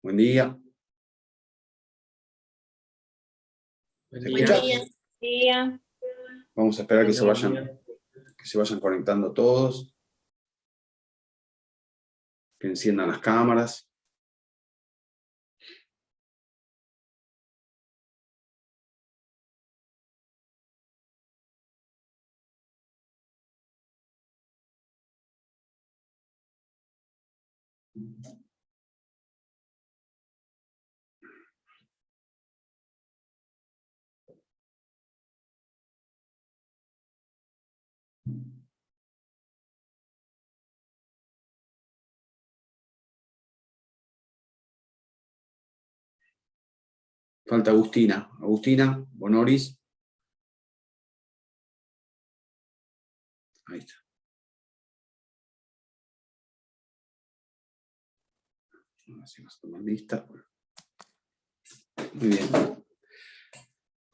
Buen día. Buen ¿Se día. escucha? Día. Vamos a esperar que se Buen vayan, día. conectando todos. Que enciendan las cámaras. Falta Agustina. Agustina, Bonoris. Ahí está. Así nos toman lista. Muy bien.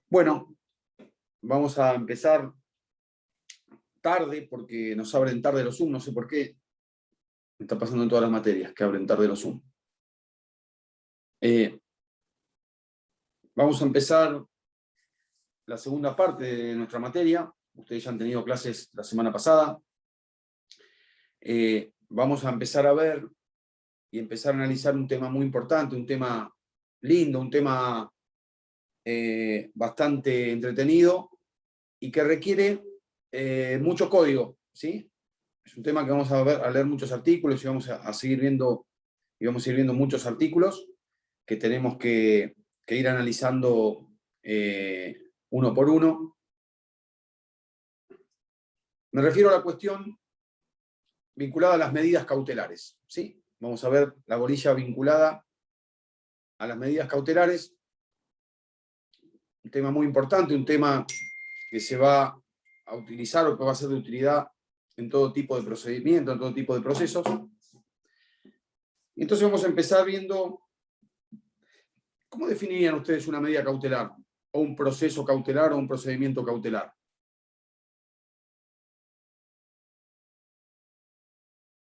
Bueno, vamos a empezar tarde porque nos abren tarde los Zoom, no sé por qué. Me está pasando en todas las materias que abren tarde los Zoom. Vamos a empezar la segunda parte de nuestra materia. Ustedes ya han tenido clases la semana pasada. Vamos a empezar a ver y empezar a analizar un tema muy importante, un tema lindo, un tema bastante entretenido y que requiere mucho código, ¿sí? Es un tema que vamos a leer muchos artículos y vamos a seguir viendo, muchos artículos que tenemos que ir analizando uno por uno. Me refiero a la cuestión vinculada a las medidas cautelares, ¿sí? Vamos a ver la gorilla vinculada a las medidas cautelares. Un tema muy importante, un tema que se va a utilizar o que va a ser de utilidad en todo tipo de procedimiento, en todo tipo de procesos. Y entonces vamos a empezar viendo cómo definirían ustedes una medida cautelar, o un proceso cautelar, o un procedimiento cautelar.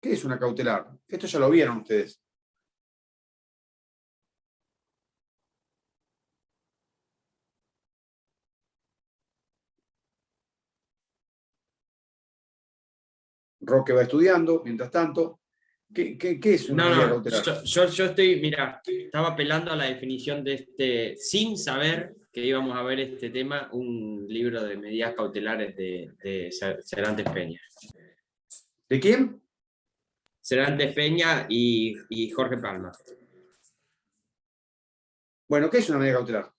¿Qué es una cautelar? Esto ya lo vieron ustedes. Roque va estudiando, mientras tanto. ¿Qué es una medida cautelar? Yo estoy, mira, estaba apelando a la definición de este, sin saber que íbamos a ver este tema, un libro de medidas cautelares de Serantes Peña. ¿De quién? Serantes Peña y Jorge Palma. Bueno, ¿qué es una medida cautelar?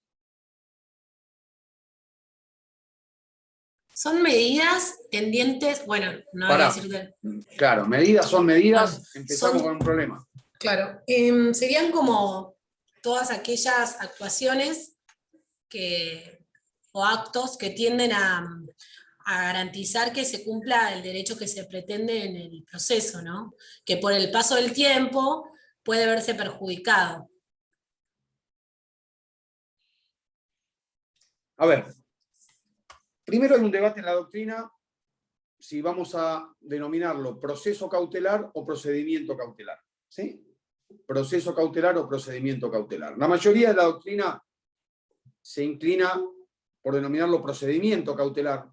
Son medidas tendientes, bueno, no voy a decir que... Claro, medidas son medidas, Bueno, empezamos con un problema. Claro, serían como todas aquellas actuaciones o actos que tienden a garantizar que se cumpla el derecho que se pretende en el proceso, ¿no? Que por el paso del tiempo puede verse perjudicado. A ver, primero hay un debate en la doctrina si vamos a denominarlo proceso cautelar o procedimiento cautelar, ¿sí? Proceso cautelar o procedimiento cautelar. La mayoría de la doctrina se inclina por denominarlo procedimiento cautelar,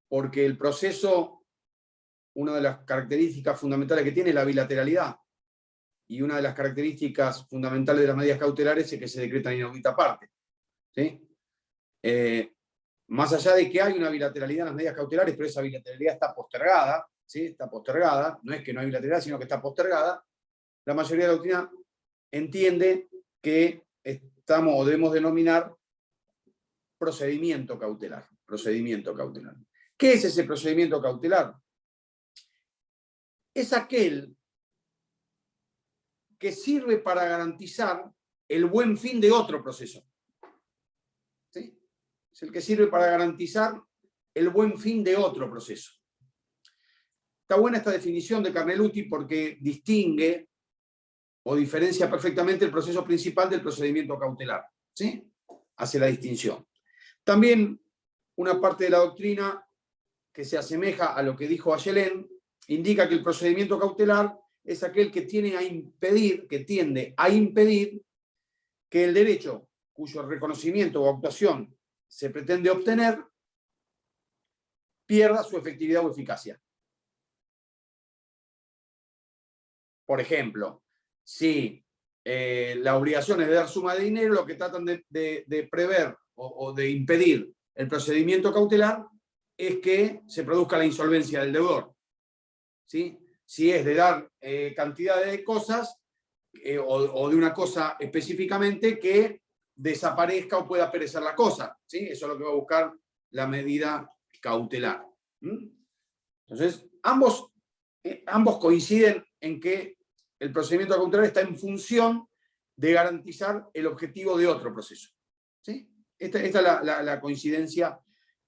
porque el proceso, una de las características fundamentales que tiene es la bilateralidad, y una de las características fundamentales de las medidas cautelares es que se decretan inaudita parte, ¿sí? Más allá de que hay una bilateralidad en las medidas cautelares, pero esa bilateralidad está postergada, ¿sí? Está postergada, no es que no hay bilateralidad, sino que está postergada. La mayoría de la doctrina entiende que estamos o debemos denominar procedimiento cautelar. Procedimiento cautelar. ¿Qué es ese procedimiento cautelar? Es aquel que sirve para garantizar el buen fin de otro proceso. ¿Sí? Es el que sirve para garantizar el buen fin de otro proceso. Está buena esta definición de Carneluti porque distingue o diferencia perfectamente el proceso principal del procedimiento cautelar, ¿sí? Hace la distinción. También una parte de la doctrina que se asemeja a lo que dijo Ayelén indica que el procedimiento cautelar es aquel que tiende a impedir que el derecho cuyo reconocimiento o actuación se pretende obtener pierda su efectividad o eficacia. Por ejemplo, si la obligación es de dar suma de dinero, lo que tratan de prever o de impedir el procedimiento cautelar es que se produzca la insolvencia del deudor. ¿Sí? Si es de dar cantidad de cosas o de una cosa específicamente, que desaparezca o pueda perecer la cosa. ¿Sí? Eso es lo que va a buscar la medida cautelar. Entonces, ambos coinciden en que el procedimiento cautelar está en función de garantizar el objetivo de otro proceso. ¿Sí? Esta es la coincidencia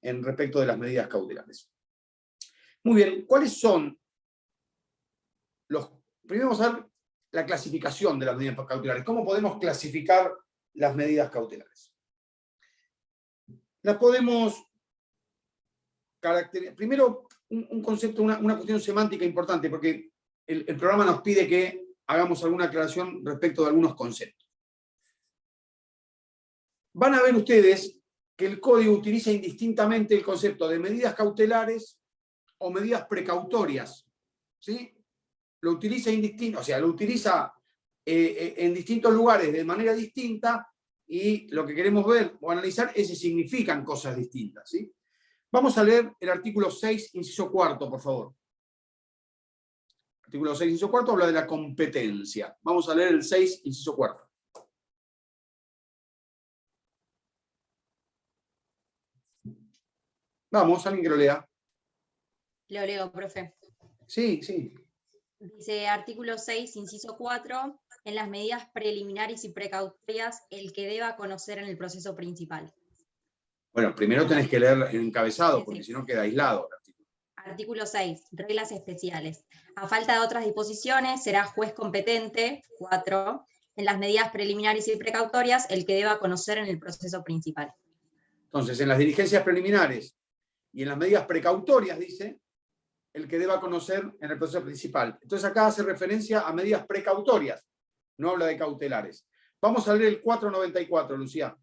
en respecto de las medidas cautelares. Muy bien, ¿cuáles son los... Primero vamos a ver la clasificación de las medidas cautelares. ¿Cómo podemos clasificar las medidas cautelares? Las podemos caracterizar... Primero, un concepto, una cuestión semántica importante, porque el programa nos pide que hagamos alguna aclaración respecto de algunos conceptos. Van a ver ustedes que el código utiliza indistintamente el concepto de medidas cautelares o medidas precautorias. ¿Sí? Lo utiliza indistinto, o sea, lo utiliza en distintos lugares de manera distinta, y lo que queremos ver o analizar es si significan cosas distintas. ¿Sí? Vamos a leer el artículo 6, inciso cuarto, por favor. Artículo 6, inciso cuarto, habla de la competencia. Vamos a leer el 6, inciso cuarto. Vamos, alguien que lo lea. Lo leo, profe. Sí, sí. Dice, artículo 6, inciso 4, en las medidas preliminares y precautorias, el que deba conocer en el proceso principal. Bueno, primero tenés que leer el encabezado, porque si no queda aislado el artículo. Artículo 6, reglas especiales. A falta de otras disposiciones, será juez competente, 4, en las medidas preliminares y precautorias, el que deba conocer en el proceso principal. Entonces, en las diligencias preliminares y en las medidas precautorias, dice, el que deba conocer en el proceso principal. Entonces acá hace referencia a medidas precautorias, no habla de cautelares. Vamos a leer el 494, Lucía.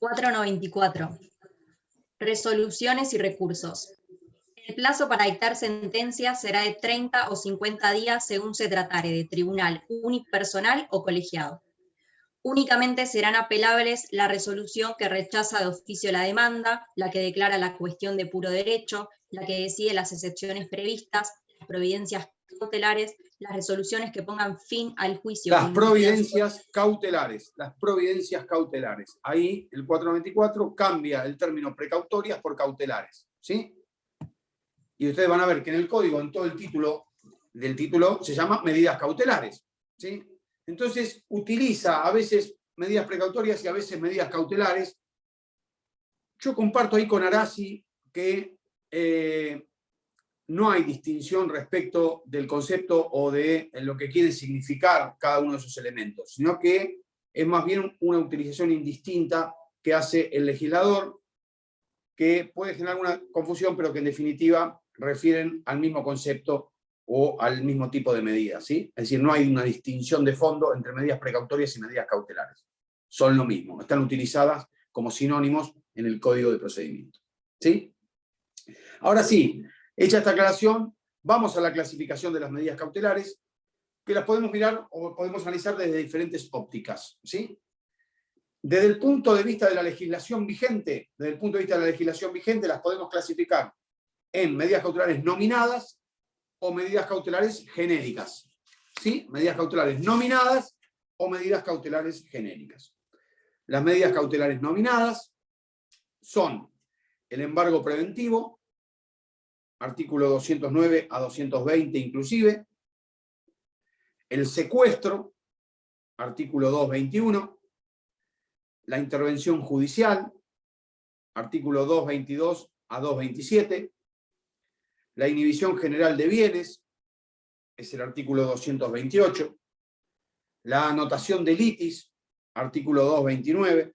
.494. Resoluciones y recursos. El plazo para dictar sentencia será de 30 o 50 días según se tratare de tribunal unipersonal o colegiado. Únicamente serán apelables la resolución que rechaza de oficio la demanda, la que declara la cuestión de puro derecho, la que decide las excepciones previstas, las providencias cautelares, las resoluciones que pongan fin al juicio. Las providencias cautelares, las providencias cautelares. Ahí el 494 cambia el término precautorias por cautelares. ¿Sí? Y ustedes van a ver que en el código, en todo el título del título, se llama medidas cautelares. ¿Sí? Entonces utiliza a veces medidas precautorias y a veces medidas cautelares. Yo comparto ahí con Arasi que no hay distinción respecto del concepto o de lo que quiere significar cada uno de esos elementos, sino que es más bien una utilización indistinta que hace el legislador, que puede generar una confusión, pero que en definitiva refieren al mismo concepto o al mismo tipo de medidas, ¿sí? Es decir, no hay una distinción de fondo entre medidas precautorias y medidas cautelares. Son lo mismo, están utilizadas como sinónimos en el Código de Procedimiento. ¿Sí? Ahora sí, hecha esta aclaración, vamos a la clasificación de las medidas cautelares, que las podemos mirar o podemos analizar desde diferentes ópticas. ¿Sí? Desde el punto de vista de la legislación vigente, las podemos clasificar en medidas cautelares nominadas o medidas cautelares genéricas. ¿Sí? Medidas cautelares nominadas o medidas cautelares genéricas. Las medidas cautelares nominadas son el embargo preventivo, artículo 209 a 220 inclusive, el secuestro, artículo 221, la intervención judicial, artículo 222 a 227, la inhibición general de bienes, es el artículo 228, la anotación de litis, artículo 229,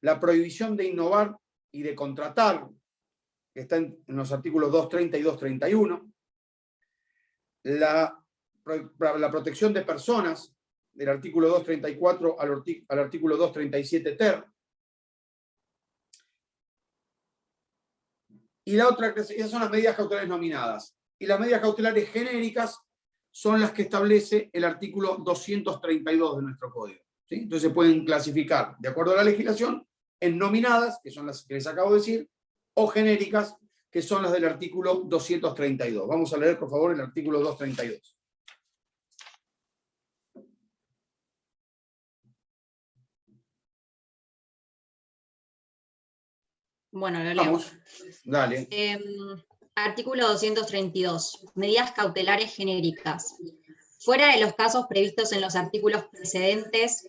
la prohibición de innovar y de contratar, que está en los artículos 230 y 231. La protección de personas, del artículo 234 al artículo 237 ter. Y la otra, esas son las medidas cautelares nominadas. Y las medidas cautelares genéricas son las que establece el artículo 232 de nuestro código, ¿sí? Entonces se pueden clasificar, de acuerdo a la legislación, en nominadas, que son las que les acabo de decir, o genéricas, que son las del artículo 232. Vamos a leer, por favor, el artículo 232. Bueno, lo leo. Vamos, dale. Artículo 232. Medidas cautelares genéricas. Fuera de los casos previstos en los artículos precedentes,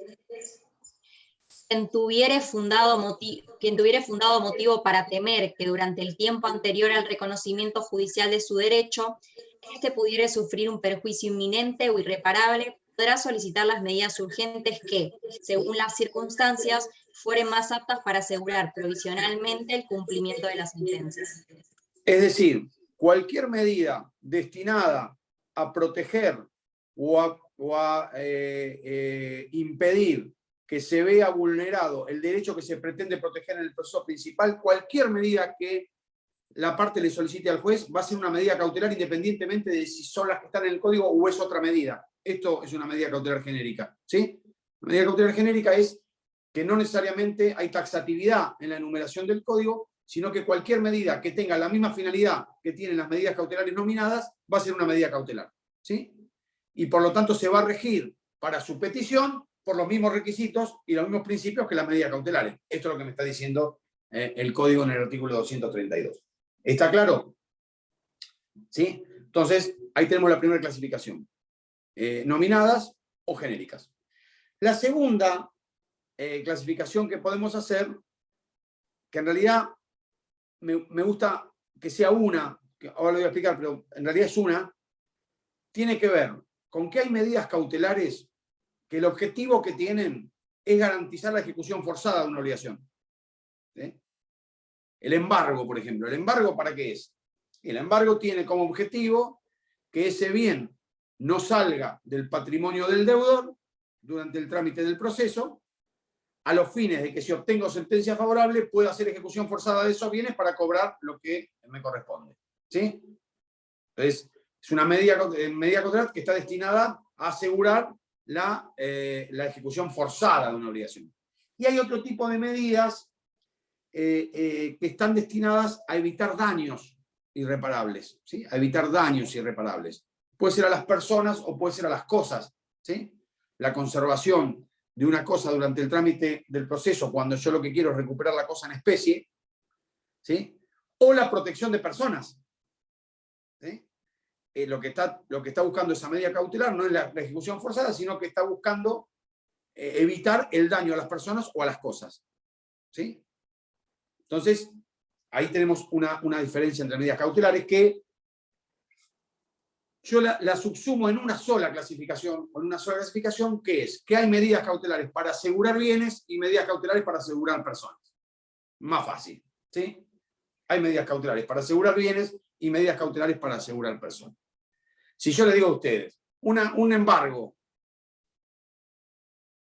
quien tuviere fundado motivo para temer que durante el tiempo anterior al reconocimiento judicial de su derecho, éste pudiere sufrir un perjuicio inminente o irreparable, podrá solicitar las medidas urgentes que, según las circunstancias, fueren más aptas para asegurar provisionalmente el cumplimiento de las sentencias. Es decir, cualquier medida destinada a proteger o a impedir que se vea vulnerado el derecho que se pretende proteger en el proceso principal, cualquier medida que la parte le solicite al juez va a ser una medida cautelar independientemente de si son las que están en el código o es otra medida. Esto es una medida cautelar genérica, ¿sí? La medida cautelar genérica es que no necesariamente hay taxatividad en la enumeración del código, sino que cualquier medida que tenga la misma finalidad que tienen las medidas cautelares nominadas va a ser una medida cautelar, ¿sí? Y por lo tanto se va a regir para su petición por los mismos requisitos y los mismos principios que las medidas cautelares. Esto es lo que me está diciendo el código en el artículo 232. ¿Está claro? ¿Sí? Entonces, ahí tenemos la primera clasificación. Nominadas o genéricas. La segunda clasificación que podemos hacer, que en realidad me gusta que sea una, que ahora lo voy a explicar, pero en realidad es una, tiene que ver con que hay medidas cautelares que el objetivo que tienen es garantizar la ejecución forzada de una obligación. ¿Sí? El embargo, por ejemplo. ¿El embargo para qué es? El embargo tiene como objetivo que ese bien no salga del patrimonio del deudor durante el trámite del proceso, a los fines de que si obtengo sentencia favorable pueda hacer ejecución forzada de esos bienes para cobrar lo que me corresponde. ¿Sí? Entonces, es una medida cautelar que está destinada a asegurar la ejecución forzada de una obligación. Y hay otro tipo de medidas que están destinadas a evitar daños irreparables, ¿sí? A evitar daños irreparables. Puede ser a las personas o puede ser a las cosas, ¿sí? La conservación de una cosa durante el trámite del proceso, cuando yo lo que quiero es recuperar la cosa en especie, ¿sí? O la protección de personas, ¿sí? Lo que está buscando esa medida cautelar no es la ejecución forzada, sino que está buscando evitar el daño a las personas o a las cosas, ¿sí? Entonces, ahí tenemos una diferencia entre medidas cautelares que yo la subsumo en una sola clasificación, que es que hay medidas cautelares para asegurar bienes y medidas cautelares para asegurar personas. Más fácil, ¿sí? Hay medidas cautelares para asegurar bienes y medidas cautelares para asegurar personas. Si yo le digo a ustedes, un embargo,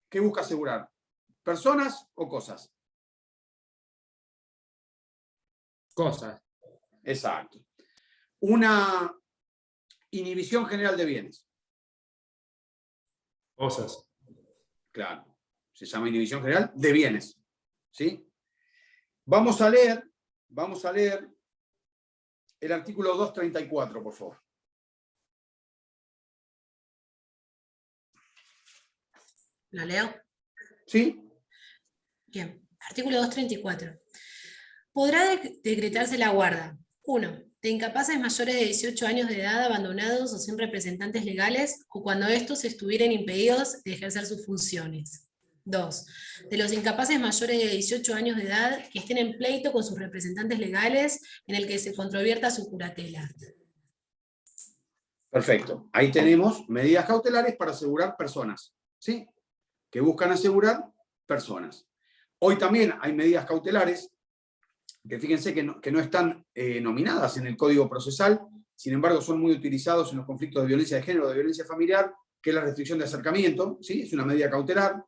¿qué busca asegurar? ¿Personas o cosas? Cosas. Exacto. Una inhibición general de bienes. Cosas. Claro. Se llama inhibición general de bienes. ¿Sí? Vamos a leer el artículo 234, por favor. ¿Lo leo? ¿Sí? Bien. Artículo 234. Podrá decretarse la guarda. 1. De incapaces mayores de 18 años de edad abandonados o sin representantes legales, o cuando estos estuvieran impedidos de ejercer sus funciones. 2. De los incapaces mayores de 18 años de edad que estén en pleito con sus representantes legales en el que se controvierta su curatela. Perfecto. Ahí tenemos medidas cautelares para asegurar personas, ¿sí? Que buscan asegurar personas. Hoy también hay medidas cautelares que fíjense que no están nominadas en el Código Procesal, sin embargo son muy utilizados en los conflictos de violencia de género o de violencia familiar, que es la restricción de acercamiento, ¿sí? Es una medida cautelar.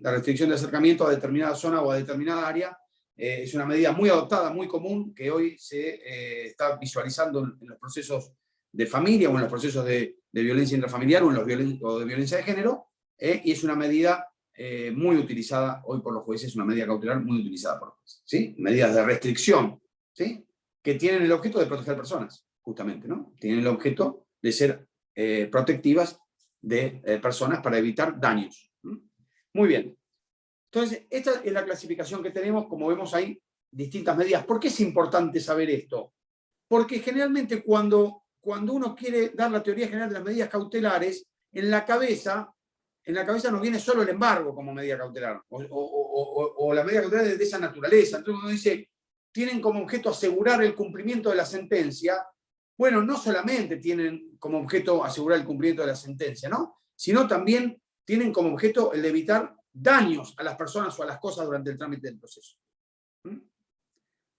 La restricción de acercamiento a determinada zona o a determinada área es una medida muy adoptada, muy común, que hoy se está visualizando en los procesos de familia o en los procesos de violencia intrafamiliar o de violencia de género, y es una medida muy utilizada hoy por los jueces, es una medida cautelar muy utilizada por los jueces, ¿sí? Medidas de restricción, ¿sí? Que tienen el objeto de proteger personas, justamente, ¿no? Tienen el objeto de ser protectivas de personas para evitar daños. Muy bien. Entonces, esta es la clasificación que tenemos. Como vemos ahí, distintas medidas. ¿Por qué es importante saber esto? Porque generalmente cuando uno quiere dar la teoría general de las medidas cautelares, en la cabeza nos viene solo el embargo como medida cautelar, o la medida cautelar de esa naturaleza. Entonces uno dice, tienen como objeto asegurar el cumplimiento de la sentencia. Bueno, no solamente tienen como objeto asegurar el cumplimiento de la sentencia, ¿no? Sino también tienen como objeto el de evitar daños a las personas o a las cosas durante el trámite del proceso. O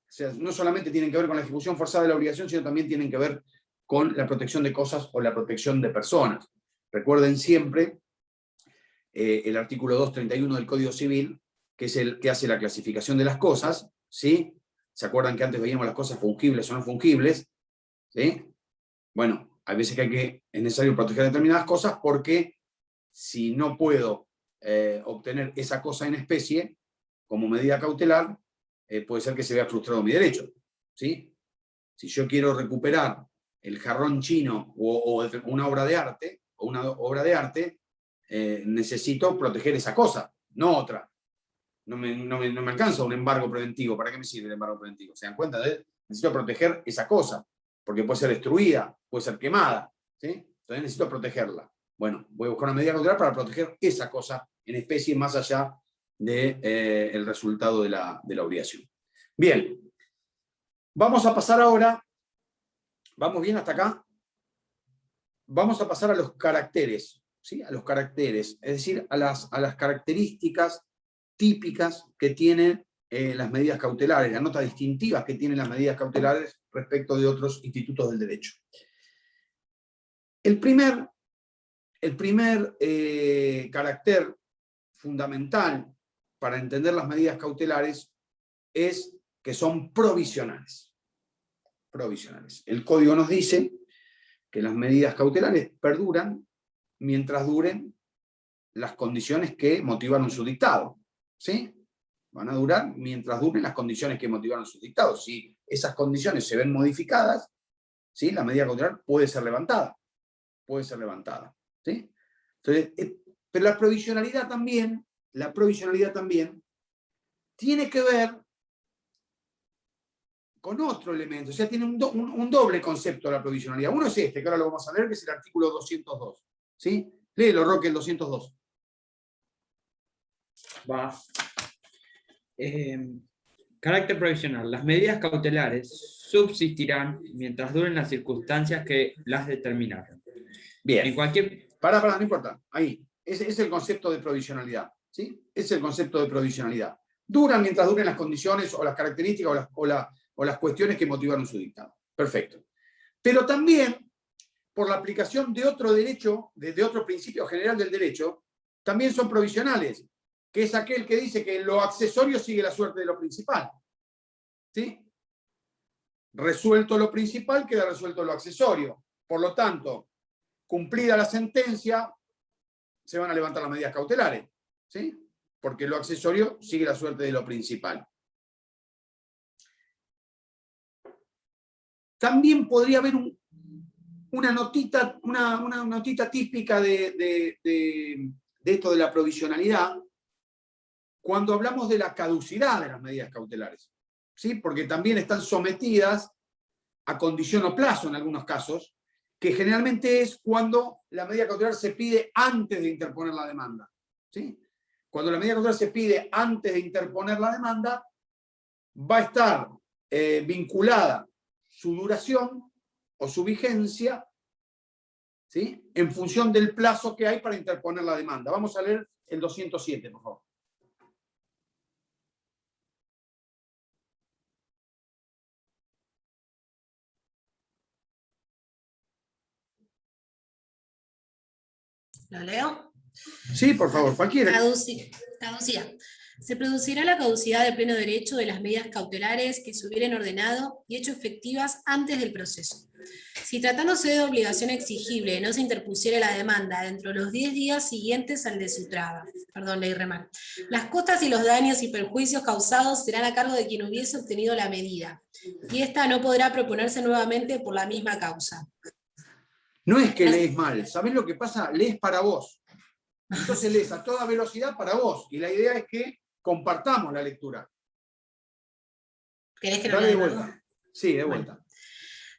sea, no solamente tienen que ver con la ejecución forzada de la obligación, sino también tienen que ver con la protección de cosas o la protección de personas. Recuerden siempre el artículo 231 del Código Civil, que es el que hace la clasificación de las cosas, ¿sí? ¿Se acuerdan que antes veíamos las cosas fungibles o no fungibles? ¿Sí? Bueno, hay veces que es necesario proteger determinadas cosas porque si no puedo obtener esa cosa en especie como medida cautelar, puede ser que se vea frustrado mi derecho, ¿sí? Si yo quiero recuperar el jarrón chino o una obra de arte, necesito proteger esa cosa, no otra. No me alcanza un embargo preventivo. ¿Para qué me sirve el embargo preventivo? ¿Se dan cuenta? Necesito proteger esa cosa, porque puede ser destruida, puede ser quemada, ¿sí? Entonces necesito protegerla. Bueno, voy a buscar una medida cautelar para proteger esa cosa en especie más allá del resultado de la obligación. Bien, vamos a pasar ahora, ¿vamos bien hasta acá? Vamos a pasar a los caracteres, ¿sí? A los caracteres, es decir, a las características típicas que tienen las medidas cautelares, las notas distintivas que tienen las medidas cautelares respecto de otros institutos del derecho. El primer carácter fundamental para entender las medidas cautelares es que son provisionales. Provisionales. El código nos dice que las medidas cautelares perduran mientras duren las condiciones que motivaron su dictado, ¿sí? Van a durar mientras duren las condiciones que motivaron su dictado. Si esas condiciones se ven modificadas, ¿sí? La medida cautelar puede ser levantada. Puede ser levantada, ¿sí? Entonces, pero la provisionalidad también tiene que ver con otro elemento, o sea, tiene un doble concepto la provisionalidad. Uno es este, que ahora lo vamos a leer, que es el artículo 202, ¿sí? Léelo, Roque, el 202. Va. Carácter provisional. Las medidas cautelares subsistirán mientras duren las circunstancias que las determinaron. Bien. En cualquier... Pará, no importa. Ahí. Ese es el concepto de provisionalidad, ¿sí? Es el concepto de provisionalidad. Duran mientras duren las condiciones o las características o las cuestiones que motivaron su dictado. Perfecto. Pero también, por la aplicación de otro derecho, de otro principio general del derecho, también son provisionales, que es aquel que dice que lo accesorio sigue la suerte de lo principal. ¿Sí? Resuelto lo principal, queda resuelto lo accesorio. Por lo tanto, cumplida la sentencia, se van a levantar las medidas cautelares, ¿sí? Porque lo accesorio sigue la suerte de lo principal. También podría haber una notita típica de esto de la provisionalidad cuando hablamos de la caducidad de las medidas cautelares, ¿sí? Porque también están sometidas a condición o plazo en algunos casos, que generalmente es cuando la medida cautelar se pide antes de interponer la demanda, ¿sí? Cuando la medida cautelar se pide antes de interponer la demanda, va a estar vinculada su duración o su vigencia, ¿sí? En función del plazo que hay para interponer la demanda. Vamos a leer el 207, por favor. ¿Lo leo? Sí, por favor, cualquiera. Caducidad. Se producirá la caducidad de pleno derecho de las medidas cautelares que se hubieran ordenado y hecho efectivas antes del proceso. Si tratándose de obligación exigible no se interpusiera la demanda dentro de los 10 días siguientes al de su traba, leí re mal, las costas y los daños y perjuicios causados serán a cargo de quien hubiese obtenido la medida, y ésta no podrá proponerse nuevamente por la misma causa. No es que lees mal, ¿sabés lo que pasa? Lees para vos. Entonces lees a toda velocidad para vos. Y la idea es que compartamos la lectura. ¿Querés que lo Dale lea de de vuelta. nuevo? Sí, de vuelta. Bueno.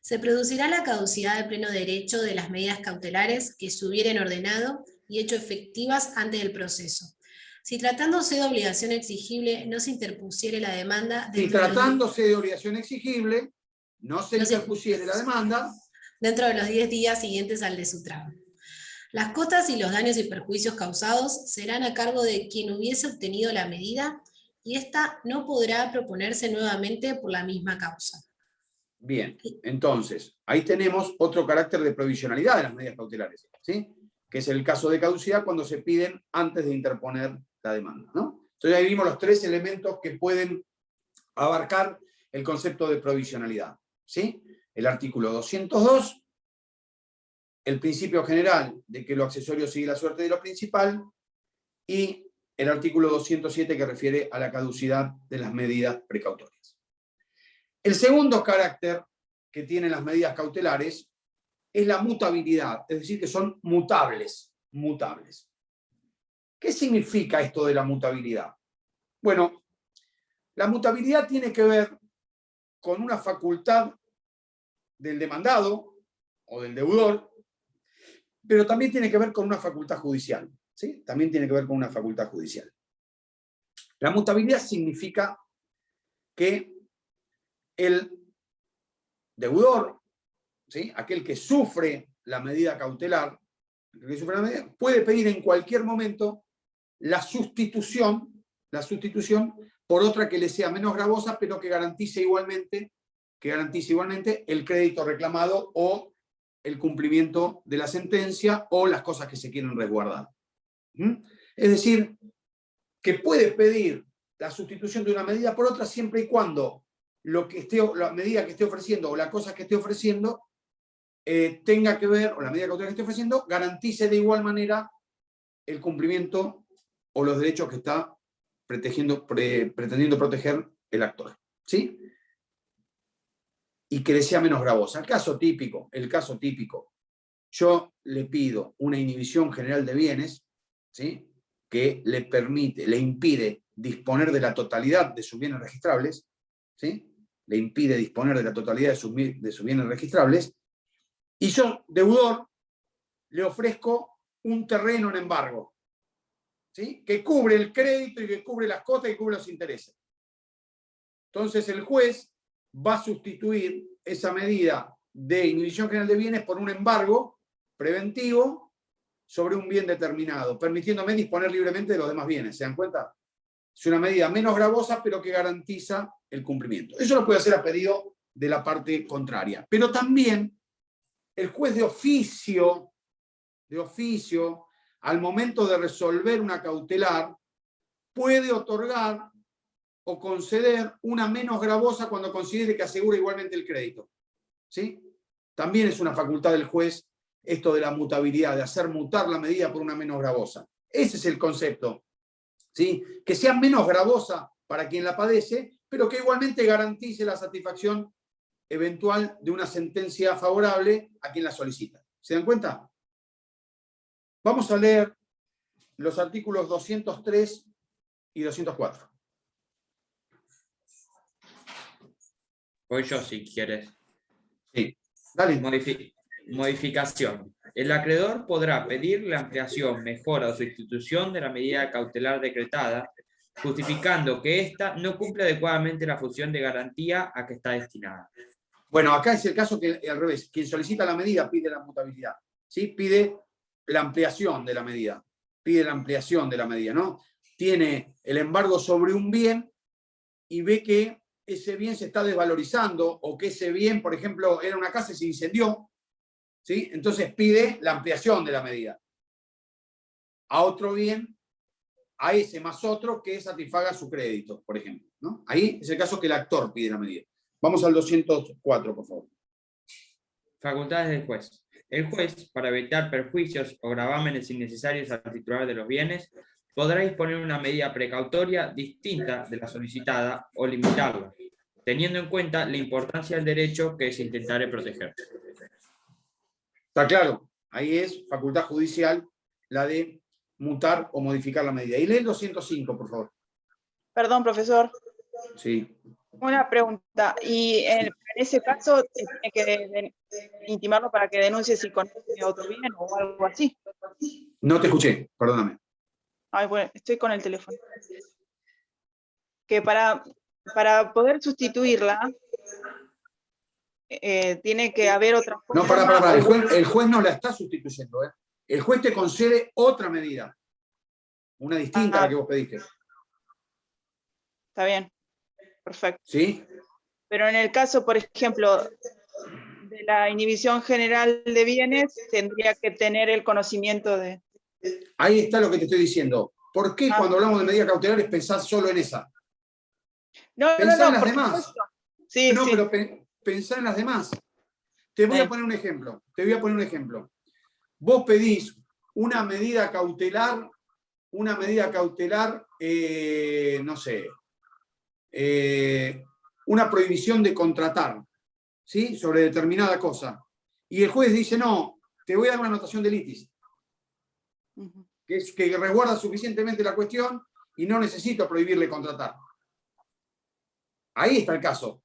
Se producirá la caducidad de pleno derecho de las medidas cautelares que se hubieran ordenado y hecho efectivas antes del proceso. Si tratándose de obligación exigible no se interpusiere la demanda... Si tratándose de obligación exigible, no se interpusiere la demanda... dentro de los 10 días siguientes al de su traba. Las costas y los daños y perjuicios causados serán a cargo de quien hubiese obtenido la medida y ésta no podrá proponerse nuevamente por la misma causa. Bien, entonces, ahí tenemos otro carácter de provisionalidad de las medidas cautelares, ¿sí? Que es el caso de caducidad cuando se piden antes de interponer la demanda, ¿no? Entonces ahí vimos los tres elementos que pueden abarcar el concepto de provisionalidad, ¿sí? El artículo 202, el principio general de que lo accesorio sigue la suerte de lo principal, y el artículo 207 que refiere a la caducidad de las medidas precautorias. El segundo carácter que tienen las medidas cautelares es la mutabilidad, es decir, que son mutables. ¿Qué significa esto de la mutabilidad? Bueno, la mutabilidad tiene que ver con una facultad del demandado o del deudor, pero también tiene que ver con una facultad judicial, ¿sí? También tiene que ver con una facultad judicial. La mutabilidad significa que el deudor, ¿sí? Aquel que sufre la medida cautelar, puede pedir en cualquier momento la sustitución por otra que le sea menos gravosa, pero que garantice igualmente el crédito reclamado o el cumplimiento de la sentencia o las cosas que se quieren resguardar. Es decir, que puede pedir la sustitución de una medida por otra siempre y cuando la medida que esté ofreciendo o la cosa que esté ofreciendo tenga que ver, o la medida cautelar que esté ofreciendo, garantice de igual manera el cumplimiento o los derechos que está pretendiendo proteger el actor, ¿sí? Y que le sea menos gravosa. El caso típico, yo le pido una inhibición general de bienes, ¿sí? Que le impide disponer de la totalidad de sus bienes registrables, ¿sí? Le impide disponer de la totalidad de sus bienes registrables, y yo, deudor, le ofrezco un terreno en embargo, ¿sí? Que cubre el crédito y que cubre las cotas y cubre los intereses. Entonces el juez va a sustituir esa medida de inhibición general de bienes por un embargo preventivo sobre un bien determinado, permitiéndome disponer libremente de los demás bienes. ¿Se dan cuenta? Es una medida menos gravosa, pero que garantiza el cumplimiento. Eso lo puede hacer a pedido de la parte contraria. Pero también el juez de oficio, al momento de resolver una cautelar, puede otorgar o conceder una menos gravosa cuando considere que asegura igualmente el crédito, ¿sí? También es una facultad del juez esto de la mutabilidad, de hacer mutar la medida por una menos gravosa. Ese es el concepto, ¿sí? Que sea menos gravosa para quien la padece, pero que igualmente garantice la satisfacción eventual de una sentencia favorable a quien la solicita. ¿Se dan cuenta? Vamos a leer los artículos 203 y 204. Voy yo si quieres. Sí, dale. Modificación. El acreedor podrá pedir la ampliación, mejora o sustitución de la medida cautelar decretada, justificando que ésta no cumple adecuadamente la función de garantía a que está destinada. Bueno, acá es el caso que al revés. Quien solicita la medida pide la mutabilidad, ¿sí? Pide la ampliación de la medida. ¿No? Tiene el embargo sobre un bien y ve que ese bien se está desvalorizando o que ese bien, por ejemplo, era una casa y se incendió, ¿sí? Entonces pide la ampliación de la medida. a otro bien, a ese más otro que satisfaga su crédito, por ejemplo, ¿no? Ahí es el caso que el actor pide la medida. Vamos al 204, por favor. Facultades del juez. El juez, para evitar perjuicios o gravámenes innecesarios al titular de los bienes, podrá disponer una medida precautoria distinta de la solicitada o limitarla, teniendo en cuenta la importancia del derecho que se intentará proteger. Está claro, ahí es facultad judicial la de mutar o modificar la medida. Y lee el 205, por favor. Perdón, profesor. Sí. Una pregunta. ¿Y en ese caso tiene que intimarlo para que denuncie si conoce otro bien o algo así? No te escuché, perdóname. Ay, bueno, estoy con el teléfono. Que para poder sustituirla, tiene que haber otra forma. No, pará. El juez no la está sustituyendo. El juez te concede otra medida. Una distinta a la que vos pediste. Está bien. Perfecto. ¿Sí? Pero en el caso, por ejemplo, de la inhibición general de bienes, tendría que tener el conocimiento de... Ahí está lo que te estoy diciendo. ¿Por qué cuando hablamos de medidas cautelares pensás solo en esa? Pensá en las demás. Supuesto. Sí, no, sí. pero pensá en las demás. Te voy a poner un ejemplo. Vos pedís una medida cautelar, no sé, una prohibición de contratar, ¿sí? Sobre determinada cosa. Y el juez dice, no, te voy a dar una anotación de litis, que resguarda suficientemente la cuestión y no necesito prohibirle contratar. Ahí está el caso.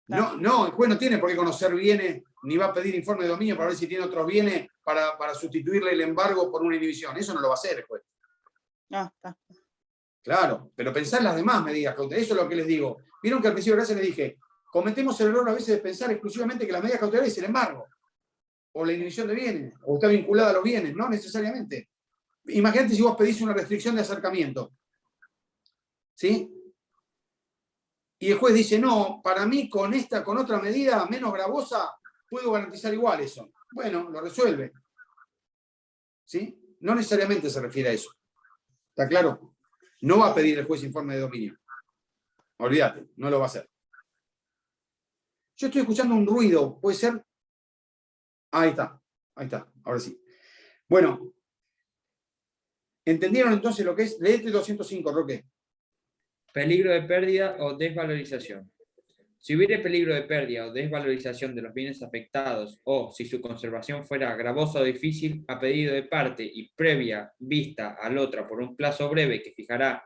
No, el juez no tiene por qué conocer bienes, ni va a pedir informe de dominio para ver si tiene otros bienes para sustituirle el embargo por una inhibición. Eso no lo va a hacer el juez. Está. Claro, pero pensá en las demás medidas cautelares. Eso es lo que les digo. Vieron que al principio de clase les dije, cometemos el error a veces de pensar exclusivamente que las medidas cautelares es el embargo, o la inhibición de bienes, o está vinculada a los bienes. No necesariamente. Imagínate si vos pedís una restricción de acercamiento. ¿Sí? Y el juez dice, no, para mí con otra medida menos gravosa, puedo garantizar igual eso. Bueno, lo resuelve. ¿Sí? No necesariamente se refiere a eso. ¿Está claro? No va a pedir el juez informe de dominio. Olvídate, no lo va a hacer. Yo estoy escuchando un ruido, ¿puede ser? Ahí está, ahora sí. Bueno, ¿entendieron entonces lo que es? Leete 205, Roque. Peligro de pérdida o desvalorización. Si hubiere peligro de pérdida o desvalorización de los bienes afectados o si su conservación fuera gravosa o difícil a pedido de parte y previa vista al otra por un plazo breve que fijará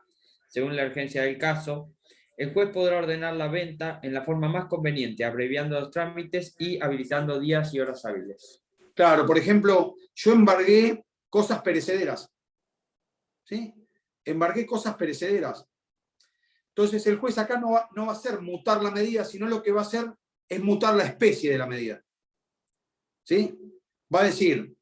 según la urgencia del caso, el juez podrá ordenar la venta en la forma más conveniente, abreviando los trámites y habilitando días y horas hábiles. Claro, por ejemplo, yo embargué cosas perecederas. ¿Sí? Embargué cosas perecederas. Entonces el juez acá no va a hacer mutar la medida, sino lo que va a hacer es mutar la especie de la medida. ¿Sí? Va a decir,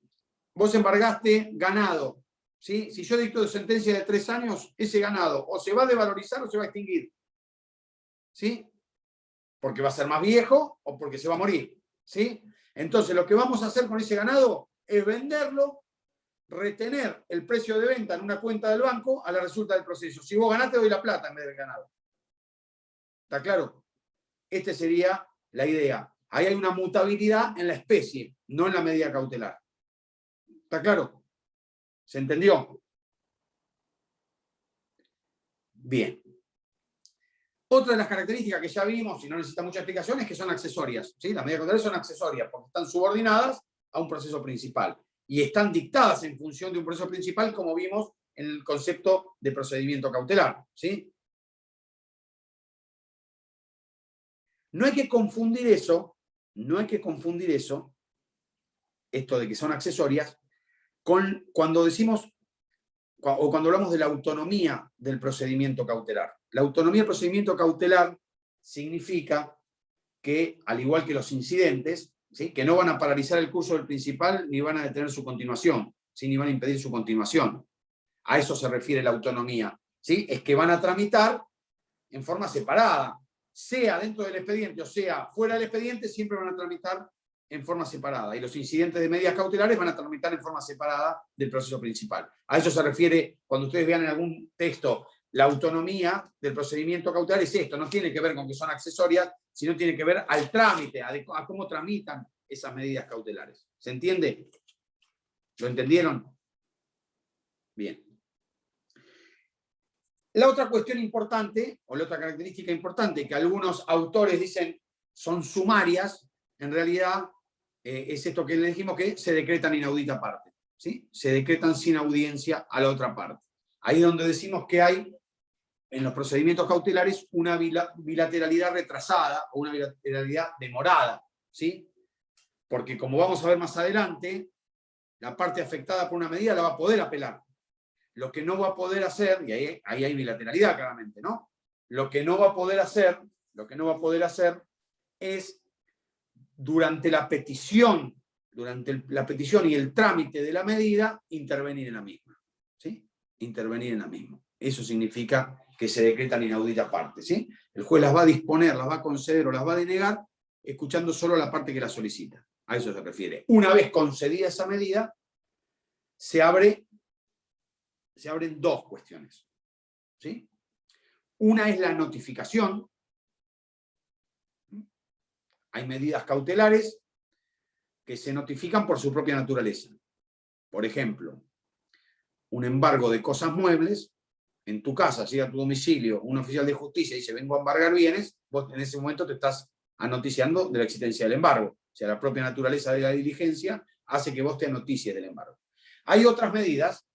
vos embargaste ganado. ¿Sí? Si yo dicto sentencia de 3 años, ese ganado o se va a devalorizar o se va a extinguir. ¿Sí? Porque va a ser más viejo o porque se va a morir. ¿Sí? Entonces lo que vamos a hacer con ese ganado es venderlo, retener el precio de venta en una cuenta del banco a la resulta del proceso. Si vos ganaste, doy la plata en vez del ganado. ¿Está claro? Esta sería la idea. Ahí hay una mutabilidad en la especie, no en la medida cautelar. ¿Está claro? ¿Se entendió? Bien. Otra de las características que ya vimos, y no necesita mucha explicación, es que son accesorias. ¿Sí? Las medidas cautelares son accesorias porque están subordinadas a un proceso principal. Y están dictadas en función de un proceso principal, como vimos en el concepto de procedimiento cautelar. ¿Sí? No hay que confundir eso, esto de que son accesorias, con cuando decimos, o cuando hablamos de la autonomía del procedimiento cautelar. La autonomía del procedimiento cautelar significa que, al igual que los incidentes, ¿sí? Que no van a paralizar el curso del principal ni van a detener su continuación, ¿sí? Ni van a impedir su continuación. A eso se refiere la autonomía. ¿Sí? Es que van a tramitar en forma separada, sea dentro del expediente o sea fuera del expediente, siempre van a tramitar en forma separada y los incidentes de medidas cautelares van a tramitar en forma separada del proceso principal. A eso se refiere cuando ustedes vean en algún texto la autonomía del procedimiento cautelar, es esto, no tiene que ver con que son accesorias, sino tiene que ver al trámite, a cómo tramitan esas medidas cautelares. ¿Se entiende? ¿Lo entendieron? Bien. La otra cuestión importante, o la otra característica importante, que algunos autores dicen son sumarias, en realidad es esto que le dijimos, que se decretan inaudita parte, ¿sí? Se decretan sin audiencia a la otra parte. Ahí es donde decimos que hay, en los procedimientos cautelares, una bilateralidad retrasada o una bilateralidad demorada, ¿sí? Porque como vamos a ver más adelante, la parte afectada por una medida la va a poder apelar. Lo que no va a poder hacer, y ahí hay bilateralidad claramente, ¿no? Lo que no va a poder hacer es durante la petición y el trámite de la medida, intervenir en la misma, ¿sí? Intervenir en la misma. Eso significa que se decretan inaudita parte, ¿sí? El juez las va a disponer, las va a conceder o las va a denegar, escuchando solo la parte que la solicita. A eso se refiere. Una vez concedida esa medida, se abren dos cuestiones, ¿sí? Una es la notificación. Hay medidas cautelares que se notifican por su propia naturaleza. Por ejemplo, un embargo de cosas muebles. En tu casa, llega a tu domicilio un oficial de justicia y dice vengo a embargar bienes, vos en ese momento te estás anoticiando de la existencia del embargo. O sea, la propia naturaleza de la diligencia hace que vos te anoticies del embargo. Hay otras medidas